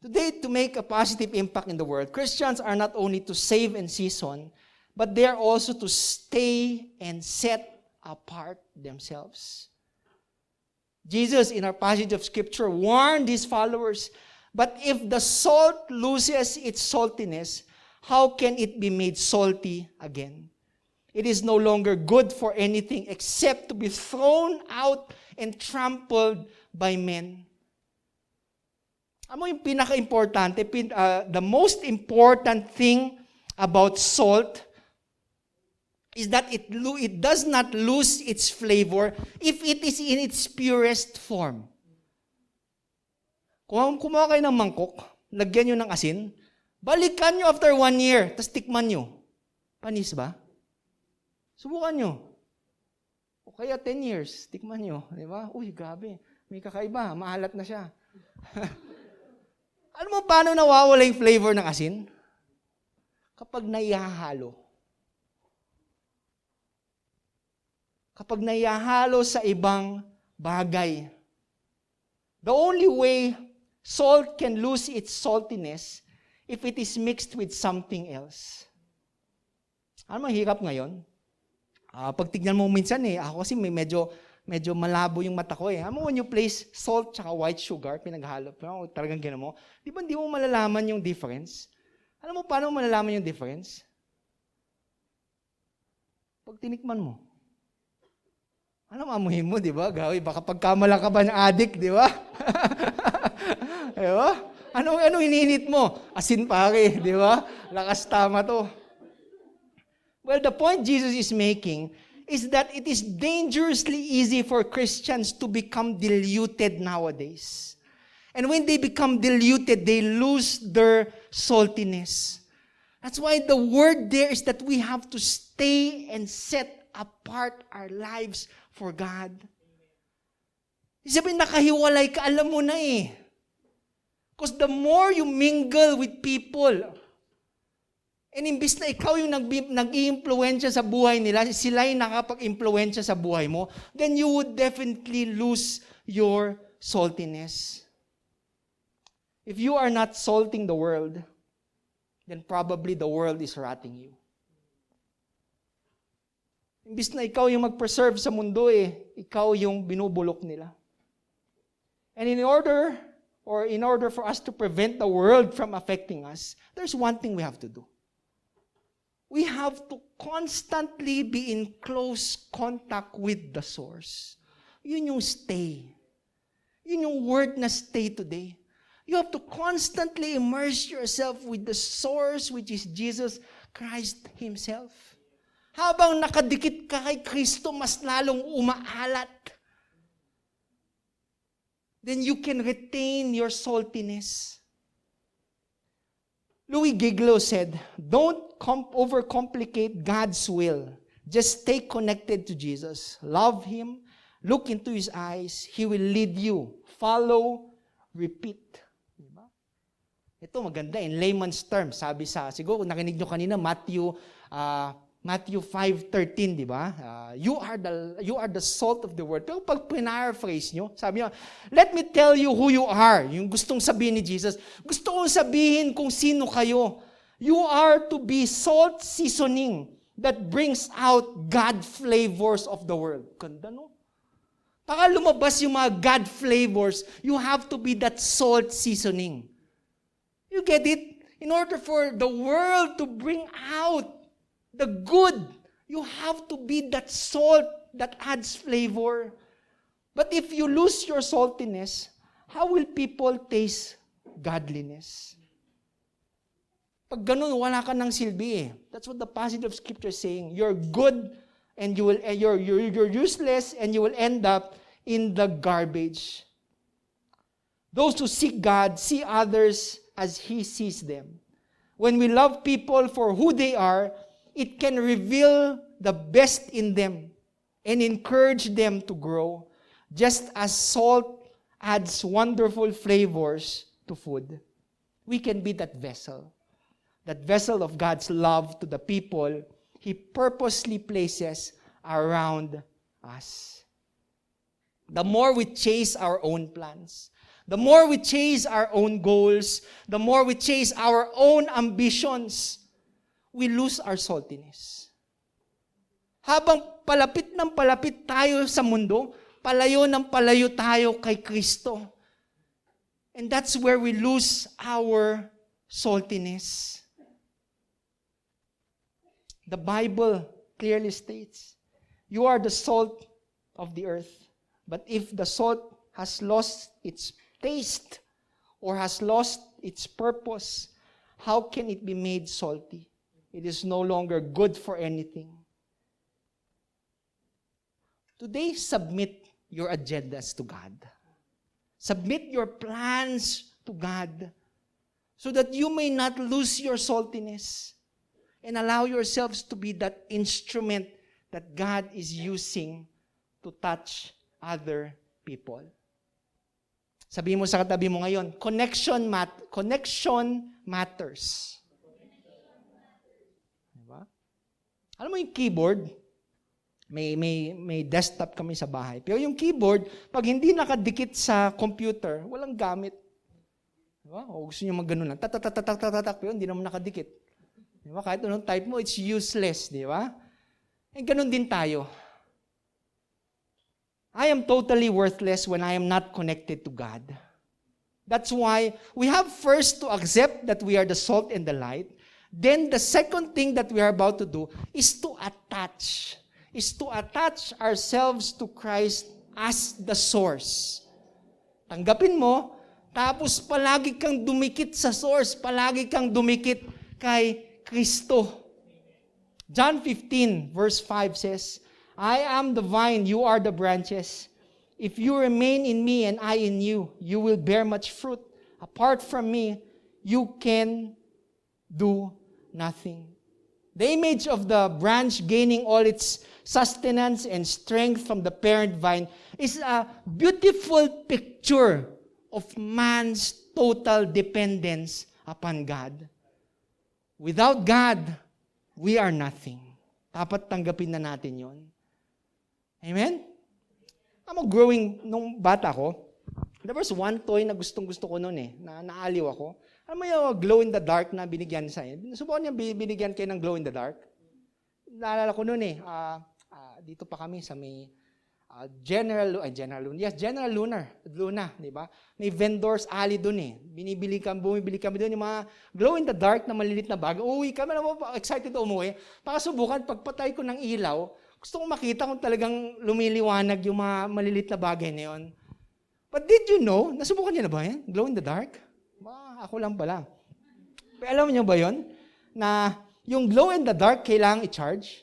Today, to make a positive impact in the world, Christians are not only to save and season, but they are also to stay and set apart themselves. Jesus, in our passage of Scripture, warned His followers, "But if the salt loses its saltiness, how can it be made salty again? It is no longer good for anything except to be thrown out and trampled by men." Ano yung pinaka-importante? The most important thing about salt is that it does not lose its flavor if it is in its purest form. Kung kumuha kayo ng mangkok, lagyan nyo ng asin, balikan nyo after 1 year, tapos tikman nyo. Panis ba? Subukan nyo. O kaya 10 years, tikman nyo. Di ba? Uy, grabe. May kakaiba. Maalat na siya. Alam mo paano nawawala yung flavor ng asin? Kapag naihahalo. kapag naihahalo sa ibang bagay. The only way salt can lose its saltiness if it is mixed with something else. Ano mahirap ngayon? Pag tignan mo minsan ako kasi medyo malabo yung mata ko when you place salt tsaka white sugar, pinaghalo, talagang gano'n mo, di ba hindi mo malalaman yung difference? Alam mo paano mo malalaman yung difference? Pag tinikman mo. Anong amuhin mo, di ba? Gawi, baka pagkamala ka ba ng addict, di ba? Diba? Anong hininit mo? Asin pare, di ba? Lakas tama to. Well, the point Jesus is making is that it is dangerously easy for Christians to become diluted nowadays. And when they become diluted, they lose their saltiness. That's why the word there is that we have to stay and set apart our lives for God. Sabihin, nakahiwalay ka, alam mo na Because the more you mingle with people, and imbis na ikaw yung nag-i-impluwensya sa buhay nila, sila yung nakapag-impluwensya sa buhay mo, then you would definitely lose your saltiness. If you are not salting the world, then probably the world is rotting you. Imbis na ikaw yung mag-preserve sa mundo ikaw yung binubulok nila. And in order for us to prevent the world from affecting us, there's one thing we have to do. We have to constantly be in close contact with the source. Yun yung stay. Yun yung word na stay today. You have to constantly immerse yourself with the source, which is Jesus Christ Himself. Habang nakadikit ka kay Kristo, mas lalong umaalat. Then you can retain your saltiness. Louis Giglo said, don't overcomplicate God's will. Just stay connected to Jesus. Love Him. Look into His eyes. He will lead you. Follow, repeat. Diba? Ito maganda in layman's terms. Sabi siguro nakinig nyo kanina, Matthew 5:13, di ba? You are the salt of the world. Pero pag pinaraphrase nyo, sabi niya, let me tell you who you are. Yung gustong sabihin ni Jesus. Gusto kong sabihin kung sino kayo. You are to be salt seasoning that brings out God flavors of the world. Ganda, no? Para lumabas yung mga God flavors, you have to be that salt seasoning. You get it? In order for the world to bring out the good, you have to be that salt that adds flavor. But if you lose your saltiness, how will people taste godliness? Pag ganun, wala ka ng silbi That's what the passage of Scripture is saying. You're good and you're useless and you will end up in the garbage. Those who seek God see others as He sees them. When we love people for who they are, it can reveal the best in them and encourage them to grow, just as salt adds wonderful flavors to food. We can be that vessel of God's love to the people He purposely places around us. The more we chase our own plans, the more we chase our own goals, the more we chase our own ambitions, we lose our saltiness. Habang palapit ng palapit tayo sa mundo, palayo ng palayo tayo kay Kristo. And that's where we lose our saltiness. The Bible clearly states, you are the salt of the earth. But if the salt has lost its taste or has lost its purpose, how can it be made salty? It is no longer good for anything. Today, submit your agendas to God. Submit your plans to God so that you may not lose your saltiness and allow yourselves to be that instrument that God is using to touch other people. Sabihin mo sa katabi mo ngayon, connection matters. Diba? Alam mo yung keyboard? May desktop kami sa bahay. Pero yung keyboard, pag hindi nakadikit sa computer, walang gamit. Diba? O gusto nyo mag-ganon lang, tatatatak, pero hindi naman nakadikit. Diba? Kahit anong type mo, it's useless. Diba? Eh, ganon din tayo. I am totally worthless when I am not connected to God. That's why we have first to accept that we are the salt and the light. Then the second thing that we are about to do is to attach ourselves to Christ as the source. Tanggapin mo, tapos palagi kang dumikit sa source, palagi kang dumikit kay Kristo. John 15 verse 5 says, I am the vine, you are the branches. If you remain in me and I in you, you will bear much fruit. Apart from me, you can do nothing. The image of the branch gaining all its sustenance and strength from the parent vine is a beautiful picture of man's total dependence upon God. Without God, we are nothing. Dapat tanggapin na natin yon. Amen? Nung bata ko, there was one toy na gustong-gusto ko noon na naaliw ako. Alam mo yung glow in the dark na binigyan sa'yo? Subukan niya binigyan kayo ng glow in the dark. Naalala ko noon dito pa kami sa may General Luna, di ba? May vendors alley doon bumibili kami doon yung mga glow in the dark na malilit na bag. Uwi kami, excited umuwi. Pakasubukan, pagpatay ko ng ilaw, gusto kong makita kung talagang lumiliwanag yung mga malilit na bagay na yun. But did you know, nasubukan niyo na ba yan? Glow in the dark? Ako lang pala. Pero alam niyo ba yun? Na yung glow in the dark, kailangang i-charge?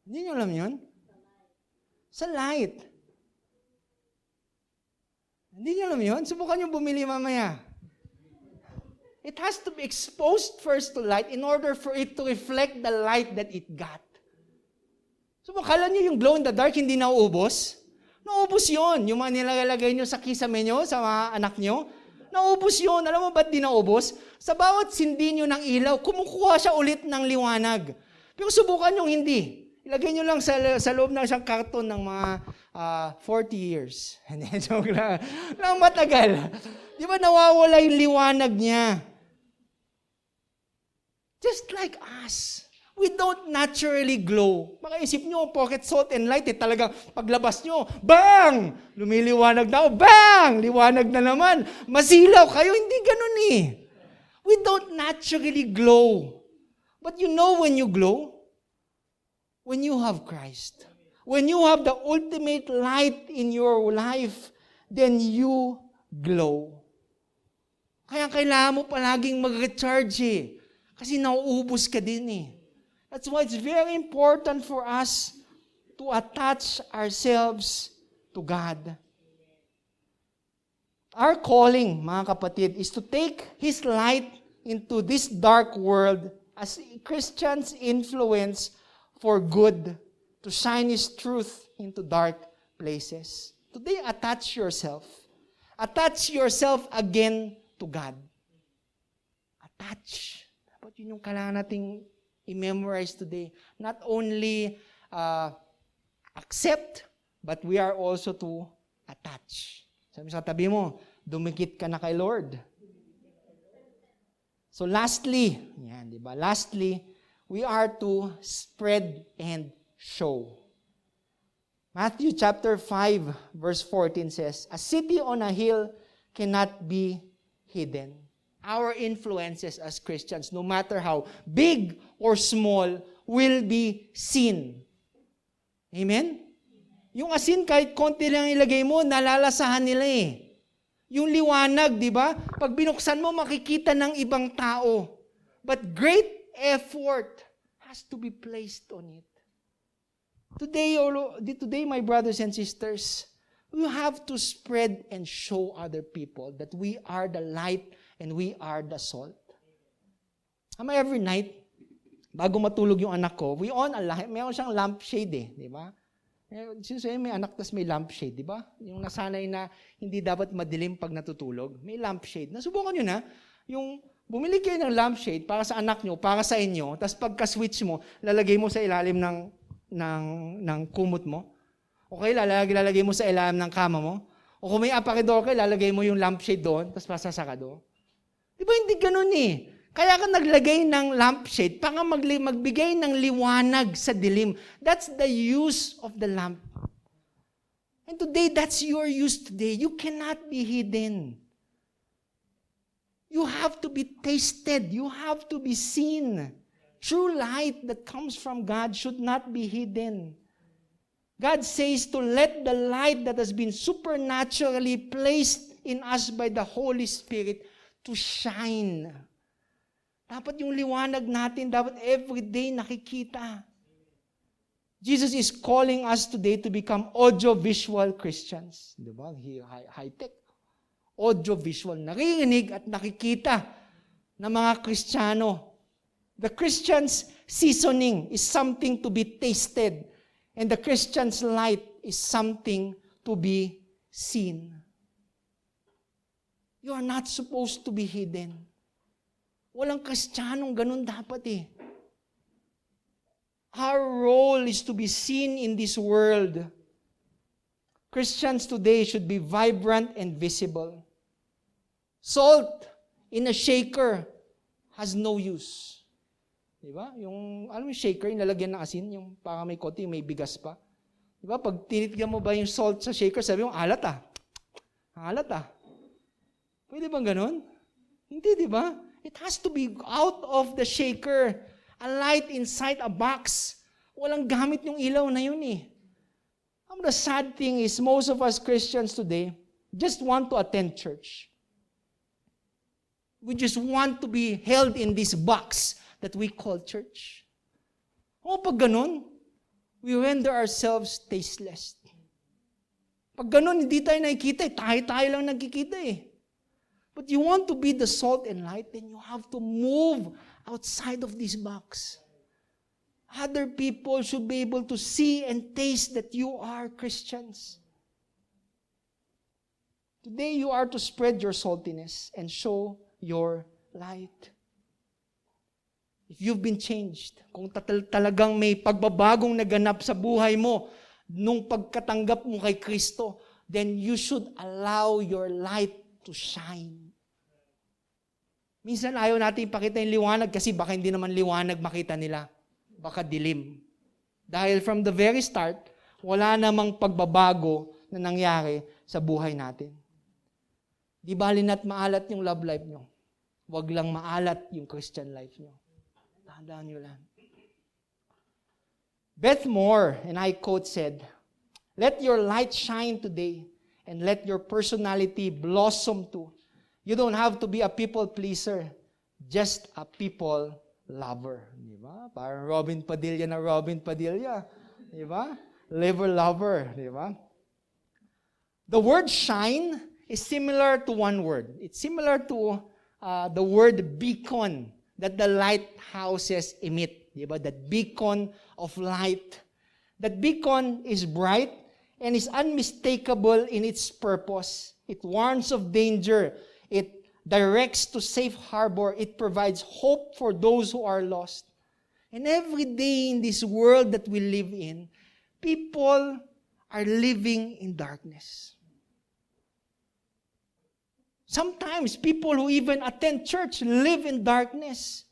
Hindi niyo alam yun? Sa light. Hindi niyo alam yun? Subukan niyo bumili mamaya. It has to be exposed first to light in order for it to reflect the light that it got. So, akala niyo yung glow in the dark hindi nauubos? Nauubos yun. Yung mga nilalagay niyo sa kisame niyo, sa mga anak niyo, nauubos yun. Alam mo ba't di nauubos? Sa bawat sindi niyo ng ilaw, kumukuha siya ulit ng liwanag. Pero subukan niyo hindi. Ilagay niyo lang sa loob ng isang karton ng mga 40 years. Hindi, joke lang. Lang matagal. Di ba nawawala yung liwanag niya? Just like us. We don't naturally glow. Makaisip nyo, pocket salt and light, talagang paglabas nyo, bang! Lumiliwanag na, bang! Liwanag na naman. Masilaw kayo, hindi ganun We don't naturally glow. But you know when you glow? When you have Christ. When you have the ultimate light in your life, then you glow. Kaya kailangan mo palaging mag-recharge Kasi nauubos ka din That's why it's very important for us to attach ourselves to God. Our calling, mga kapatid, is to take His light into this dark world as Christians' influence for good, to shine His truth into dark places. Today, attach yourself. Attach yourself again to God. Attach. Dapat yun yung kailangan nating i-memorize today. Not only accept, but we are also to attach. Sabi sa tabi mo, dumikit ka na kay Lord. So lastly, di ba? Lastly, we are to spread and show. Matthew chapter 5, verse 14 says, a city on a hill cannot be hidden. Our influences as Christians, no matter how big or small, will be seen. Amen? Yung asin, kahit konti lang ilagay mo, nalalasahan nila Yung liwanag, di ba? Pag binuksan mo, makikita ng ibang tao. But great effort has to be placed on it. Today, my brothers and sisters, we have to spread and show other people that we are the light and we are the salt. Every night, bago matulog yung anak ko, we on a light. Mayroon siyang lampshade di ba? Sinusabi may anak tas may lampshade, di ba? Yung nasanay na hindi dapat madilim pag natutulog, may lampshade. Nasubukan nyo na, yung Bumili kayo ng lampshade para sa anak nyo, para sa inyo, tapos pagka-switch mo, lalagay mo sa ilalim ng kumot mo. Okay, lalagay mo sa ilalim ng kama mo. O kung may aparador ka, lalagay mo yung lampshade doon, tapos pasasaka doon. Di ba hindi ganun eh? Kaya ka naglagay ng lampshade para magbigay ng liwanag sa dilim. That's the use of the lamp. And today, that's your use today. You cannot be hidden. You have to be tasted. You have to be seen. True light that comes from God should not be hidden. God says to let the light that has been supernaturally placed in us by the Holy Spirit to shine. Dapat yung liwanag natin, dapat everyday nakikita. Jesus is calling us today to become audio-visual Christians. Di ba? High-tech. Audio-visual. Naririnig at nakikita ng mga Kristiyano. The Christian's seasoning is something to be tasted. And the Christian's light is something to be seen. You are not supposed to be hidden. Walang Kristiyanong ganun dapat eh. Our role is to be seen in this world. Christians today should be vibrant and visible. Salt in a shaker has no use. Diba? Yung, alam mo yung shaker, yung lalagyan ng asin, yung para may konti, may bigas pa. Diba? Pag tinitignan mo ba yung salt sa shaker, sabi mo, alat ah. Alat ah. Pwede bang ganun? Hindi, diba? It has to be out of the shaker. A light inside a box. Walang gamit yung ilaw na yun eh. The sad thing is, most of us Christians today just want to attend church. We just want to be held in this box that we call church. O pag ganun, we render ourselves tasteless. Pag ganun, hindi tayo nakikita eh. Tayo lang nagkikita eh. But you want to be the salt and light, then you have to move outside of this box. Other people should be able to see and taste that you are Christians. Today, you are to spread your saltiness and show your light. If you've been changed, kung talagang may pagbabagong naganap sa buhay mo nung pagkatanggap mo kay Kristo, then you should allow your light to shine. Minsan ayaw natin ipakita yung liwanag kasi baka hindi naman liwanag makita nila. Baka dilim. Dahil from the very start, wala namang pagbabago na nangyari sa buhay natin. Di bali na't maalat yung love life nyo. Huwag lang maalat yung Christian life nyo. Tandaan nyo lang. Beth Moore, and I quote, said, "Let your light shine today and let your personality blossom too. You don't have to be a people pleaser, just a people lover." Di ba? Parang Robin Padilla na Robin Padilla. Di ba? Liver lover. Di ba? The word shine is similar to one word. It's similar to the word beacon that the lighthouses emit. Di ba? That beacon of light. That beacon is bright and is unmistakable in its purpose. It warns of danger. It directs to safe harbor. It provides hope for those who are lost. And every day in this world that we live in, people are living in darkness. Sometimes people who even attend church live in darkness.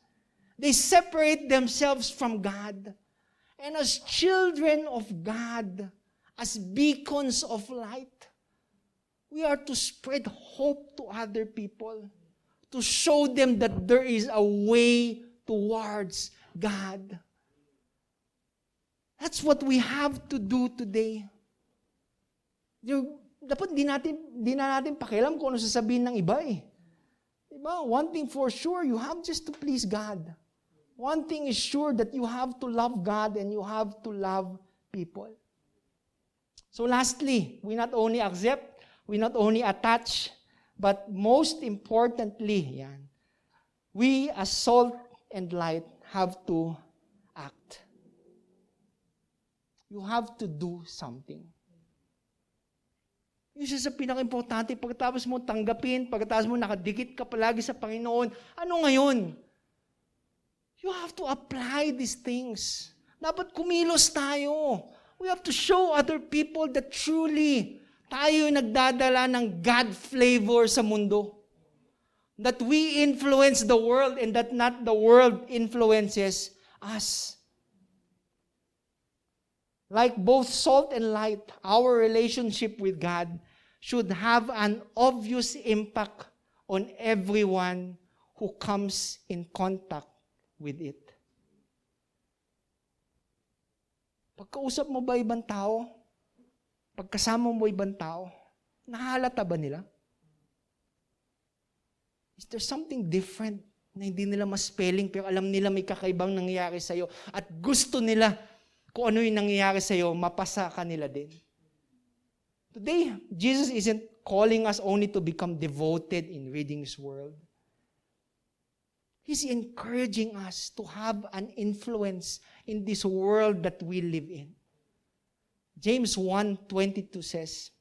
They separate themselves from God. And as children of God, as beacons of light, we are to spread hope to other people, to show them that there is a way towards God. That's what we have to do today. Dapat di na natin pakialam kung ano sasabihin ng iba eh. Diba? One thing for sure, you have just to please God. One thing is sure, that you have to love God and you have to love people. So lastly, we not only accept, we not only attach, but most importantly, we as salt and light have to act. You have to do something. Isa sa pinaka-importante, pagkatapos mo tanggapin, pagkatapos mo nakadikit ka palagi sa Panginoon, ano ngayon? You have to apply these things. Dapat kumilos tayo. We have to show other people that truly tayo nagdadala ng God flavor sa mundo. That we influence the world and that not the world influences us. Like both salt and light, our relationship with God should have an obvious impact on everyone who comes in contact with it. Pagkausap mo ba ibang tao? Pagkasama mo ibang tao? Nahalata ba nila? Is there something different na hindi nila ma-spelling pero alam nila may kakaibang nangyayari sa'yo at gusto nila kung ano yung nangyayari sa'yo, mapasa ka nila din. Today, Jesus isn't calling us only to become devoted in reading His Word. He's encouraging us to have an influence in this world that we live in. James 1:22 says,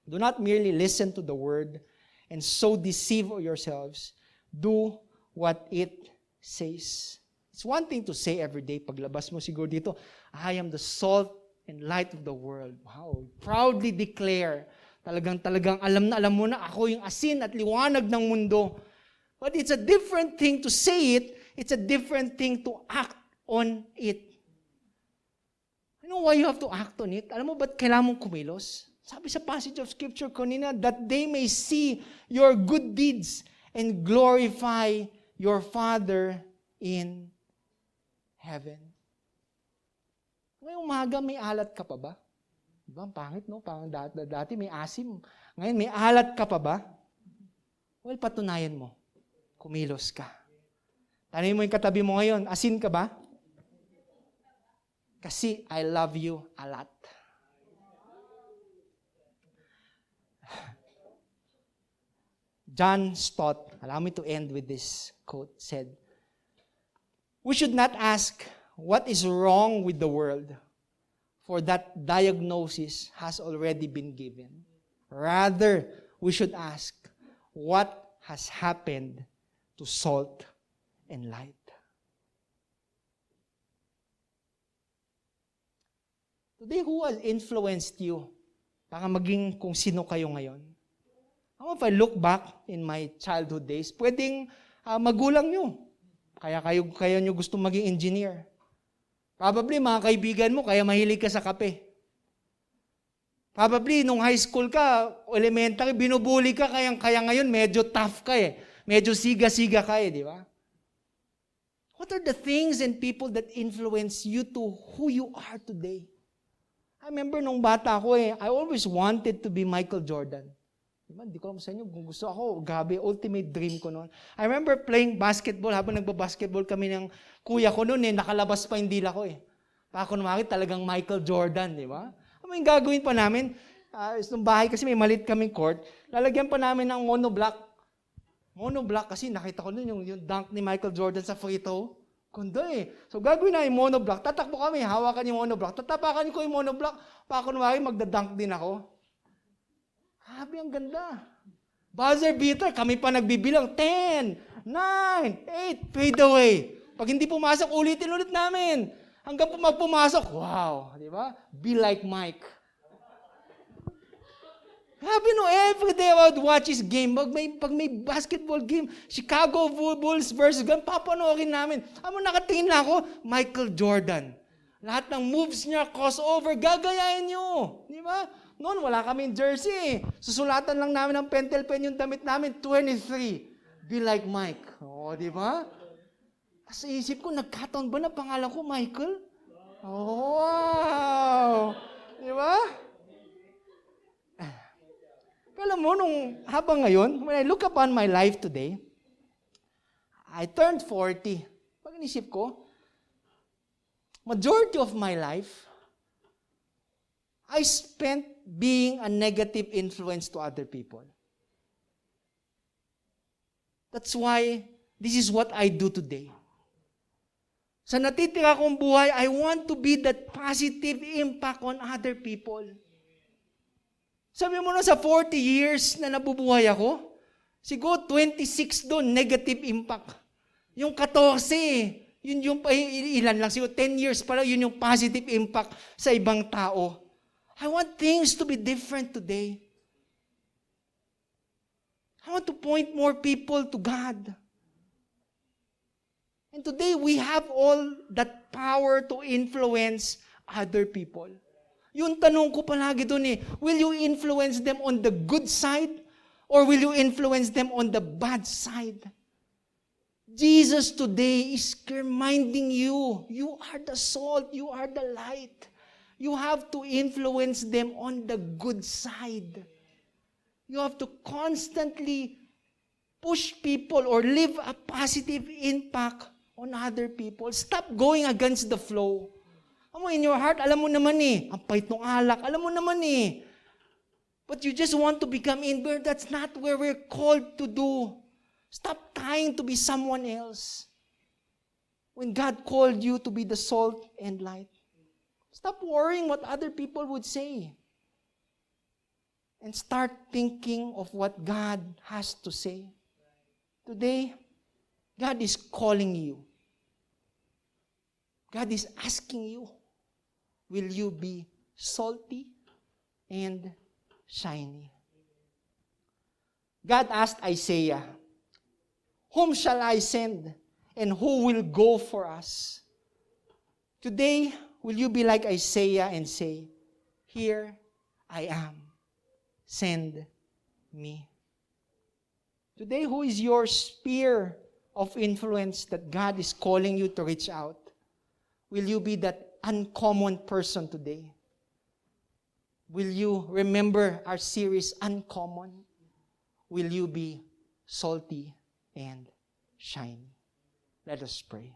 "Do not merely listen to the Word and so deceive yourselves. Do what it says." It's one thing to say every day, paglabas mo siguro dito, I am the salt and light of the world. Wow, proudly declare. Talagang alam na alam mo na ako yung asin at liwanag ng mundo. But it's a different thing to say it. It's a different thing to act on it. You know why you have to act on it? Alam mo ba't kailangan mong kumilos? Sabi sa passage of Scripture kanina, that they may see your good deeds and glorify your Father in heaven. Ngayong umaga, may alat ka pa ba? Diba? Ang pangit, no? Parang dati may asim. Ngayon, may alat ka pa ba? Well, patunayan mo. Kumilos ka. Tanungin mo yung katabi mo ngayon, asin ka ba? Kasi I love you a lot. John Stott, allow me to end with this quote, said, "We should not ask what is wrong with the world, for that diagnosis has already been given. Rather, we should ask, what has happened to salt and light?" Today, who has influenced you para maging kung sino kayo ngayon? If I look back in my childhood days, pwedeng magulang nyo. Kaya nyo gusto maging engineer. Probably mga kaibigan mo, kaya mahilig ka sa kape. Probably nung high school ka, elementary, binubuli ka, kaya ngayon medyo tough ka eh. Medyo siga-siga ka eh, di ba? What are the things and people that influence you to who you are today? I remember nung bata ako I always wanted to be Michael Jordan. Diba? Hindi ko alam sa inyo, kung gusto ako, gabi, ultimate dream ko noon. I remember playing basketball, habang nagbabasketball kami ng kuya ko noon nakalabas pa yung dila ko Para ko naman talagang Michael Jordan, di ba? Ano yung gagawin pa namin? Nung bahay kasi may malit kaming court, lalagyan pa namin ng monoblock. Monoblock kasi nakita ko noon yung dunk ni Michael Jordan sa free throw. Kundo So gagawin na yung monoblock, tatakbo kami, hawakan yung monoblock, tatapakan ko yung monoblock, para ko naman magdadunk din ako. Habi, ang ganda. Buzzer beater, kami pa nagbibilang. 10, 9, 8, fade away. Pag hindi pumasok, ulitin ulit namin. Hanggang pumasok, wow. Di ba? Be like Mike. Habi, no, every day I would watch his game. Pag may basketball game, Chicago Bulls versus gan, papanoorin namin. Nakatingin na ako, Michael Jordan. Lahat ng moves niya, crossover, gagayain niyo. Di ba? Noon, wala kaming jersey. Susulatan lang namin ng pentel pen yung damit namin, 23. Be like Mike. Di ba? Tapos isip ko, nagkataon ba na pangalan ko, Michael? Wow! Di ba? Alam mo, habang ngayon, when I look upon my life today, I turned 40. Pag inisip ko, majority of my life, I spent being a negative influence to other people. That's why this is what I do today. Sa natitira kong buhay, I want to be that positive impact on other people. Sabi mo na sa 40 years na nabubuhay ako, siguro 26 doon, negative impact. Yung 14, yun yung ilan lang, siguro 10 years pala, yun yung positive impact sa ibang tao. I want things to be different today. I want to point more people to God. And today, we have all that power to influence other people. Yung tanong ko palagi doon will you influence them on the good side or will you influence them on the bad side? Jesus today is reminding you, you are the salt, you are the light. You have to influence them on the good side. You have to constantly push people or leave a positive impact on other people. Stop going against the flow. In your heart, alam mo naman ang pait ng alak, alam mo naman But you just want to become inward. That's not where we're called to do. Stop trying to be someone else. When God called you to be the salt and light. Stop worrying what other people would say. And start thinking of what God has to say. Today, God is calling you. God is asking you, will you be salty and shiny? God asked Isaiah, whom shall I send and who will go for us? Today, will you be like Isaiah and say, here I am, send me? Today, who is your sphere of influence that God is calling you to reach out? Will you be that uncommon person today? Will you remember our series, Uncommon? Will you be salty and shiny? Let us pray.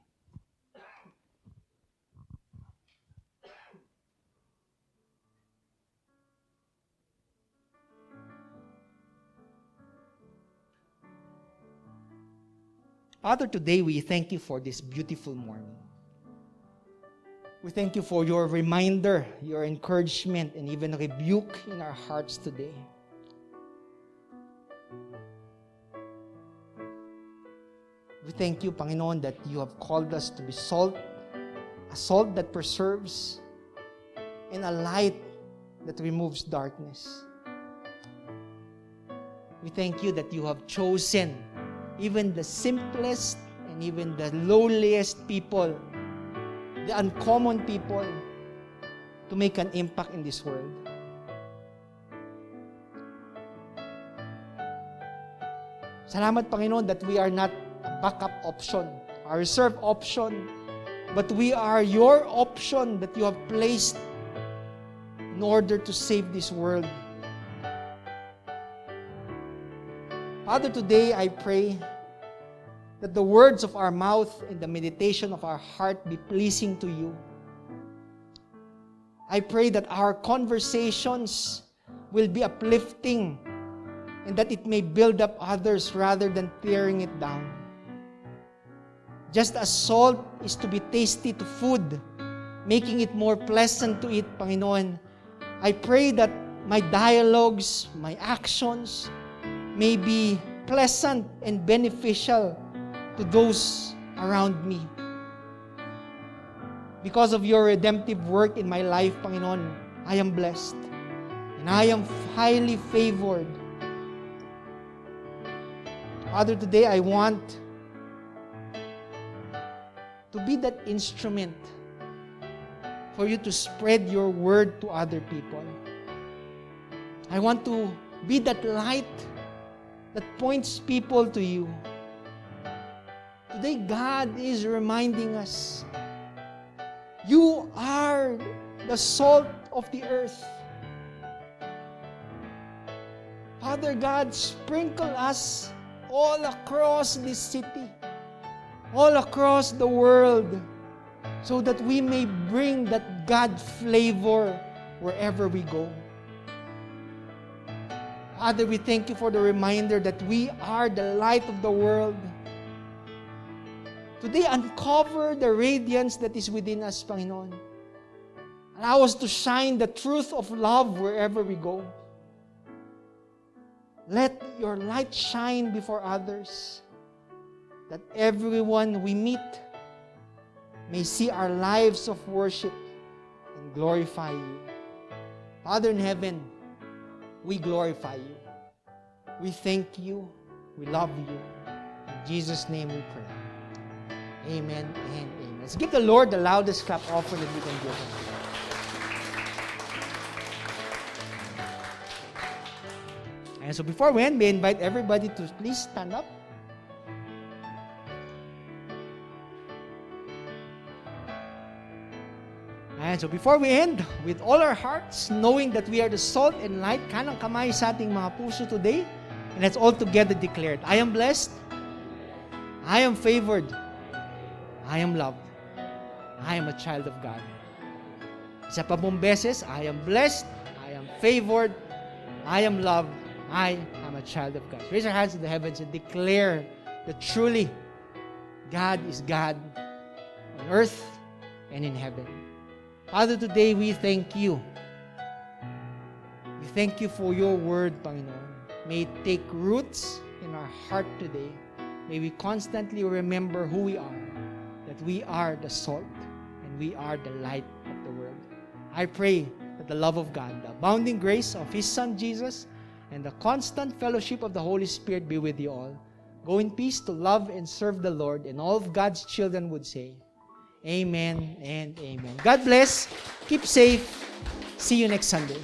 Father, today we thank you for this beautiful morning. We thank you for your reminder, your encouragement, and even rebuke in our hearts today. We thank you, Panginoon, that you have called us to be salt, a salt that preserves, and a light that removes darkness. We thank you that you have chosen even the simplest and even the lowliest people, the uncommon people, to make an impact in this world. Salamat, Panginoon, that we are not a backup option, a reserve option, but we are your option that you have placed in order to save this world. Father, today I pray that the words of our mouth and the meditation of our heart be pleasing to you. I pray that our conversations will be uplifting and that it may build up others rather than tearing it down. Just as salt is to be tasty to food, making it more pleasant to eat, Panginoon, I pray that my dialogues, my actions, may be pleasant and beneficial to those around me. Because of your redemptive work in my life, Panginoon, I am blessed. And I am highly favored. Father, today I want to be that instrument for you to spread your word to other people. I want to be that light that points people to you. Today, God is reminding us, you are the salt of the earth. Father God, sprinkle us all across this city, all across the world, so that we may bring that God flavor wherever we go. Father, we thank you for the reminder that we are the light of the world. Today, uncover the radiance that is within us, Panginoon. Allow us to shine the truth of love wherever we go. Let your light shine before others, that everyone we meet may see our lives of worship and glorify you. Father in heaven, we glorify you. We thank you. We love you. In Jesus' name we pray. Amen and amen. Let's give the Lord the loudest clap offering that we can give him. And so before we end, may I invite everybody to please stand up. And so before we end, with all our hearts, knowing that we are the salt and light, kanang kamay sa ating mga puso today, and let's all together declare it. I am blessed. I am favored. I am loved. I am a child of God. Isa pa pong beses, I am blessed. I am favored. I am loved. I am a child of God. Raise our hands to the heavens and declare that truly God is God on earth and in heaven. Father, today we thank you. We thank you for your word, Panginoon. May it take roots in our heart today. May we constantly remember who we are, that we are the salt and we are the light of the world. I pray that the love of God, the abounding grace of His Son Jesus, and the constant fellowship of the Holy Spirit be with you all. Go in peace to love and serve the Lord, and all of God's children would say, Amen and amen. God bless. Keep safe. See you next Sunday.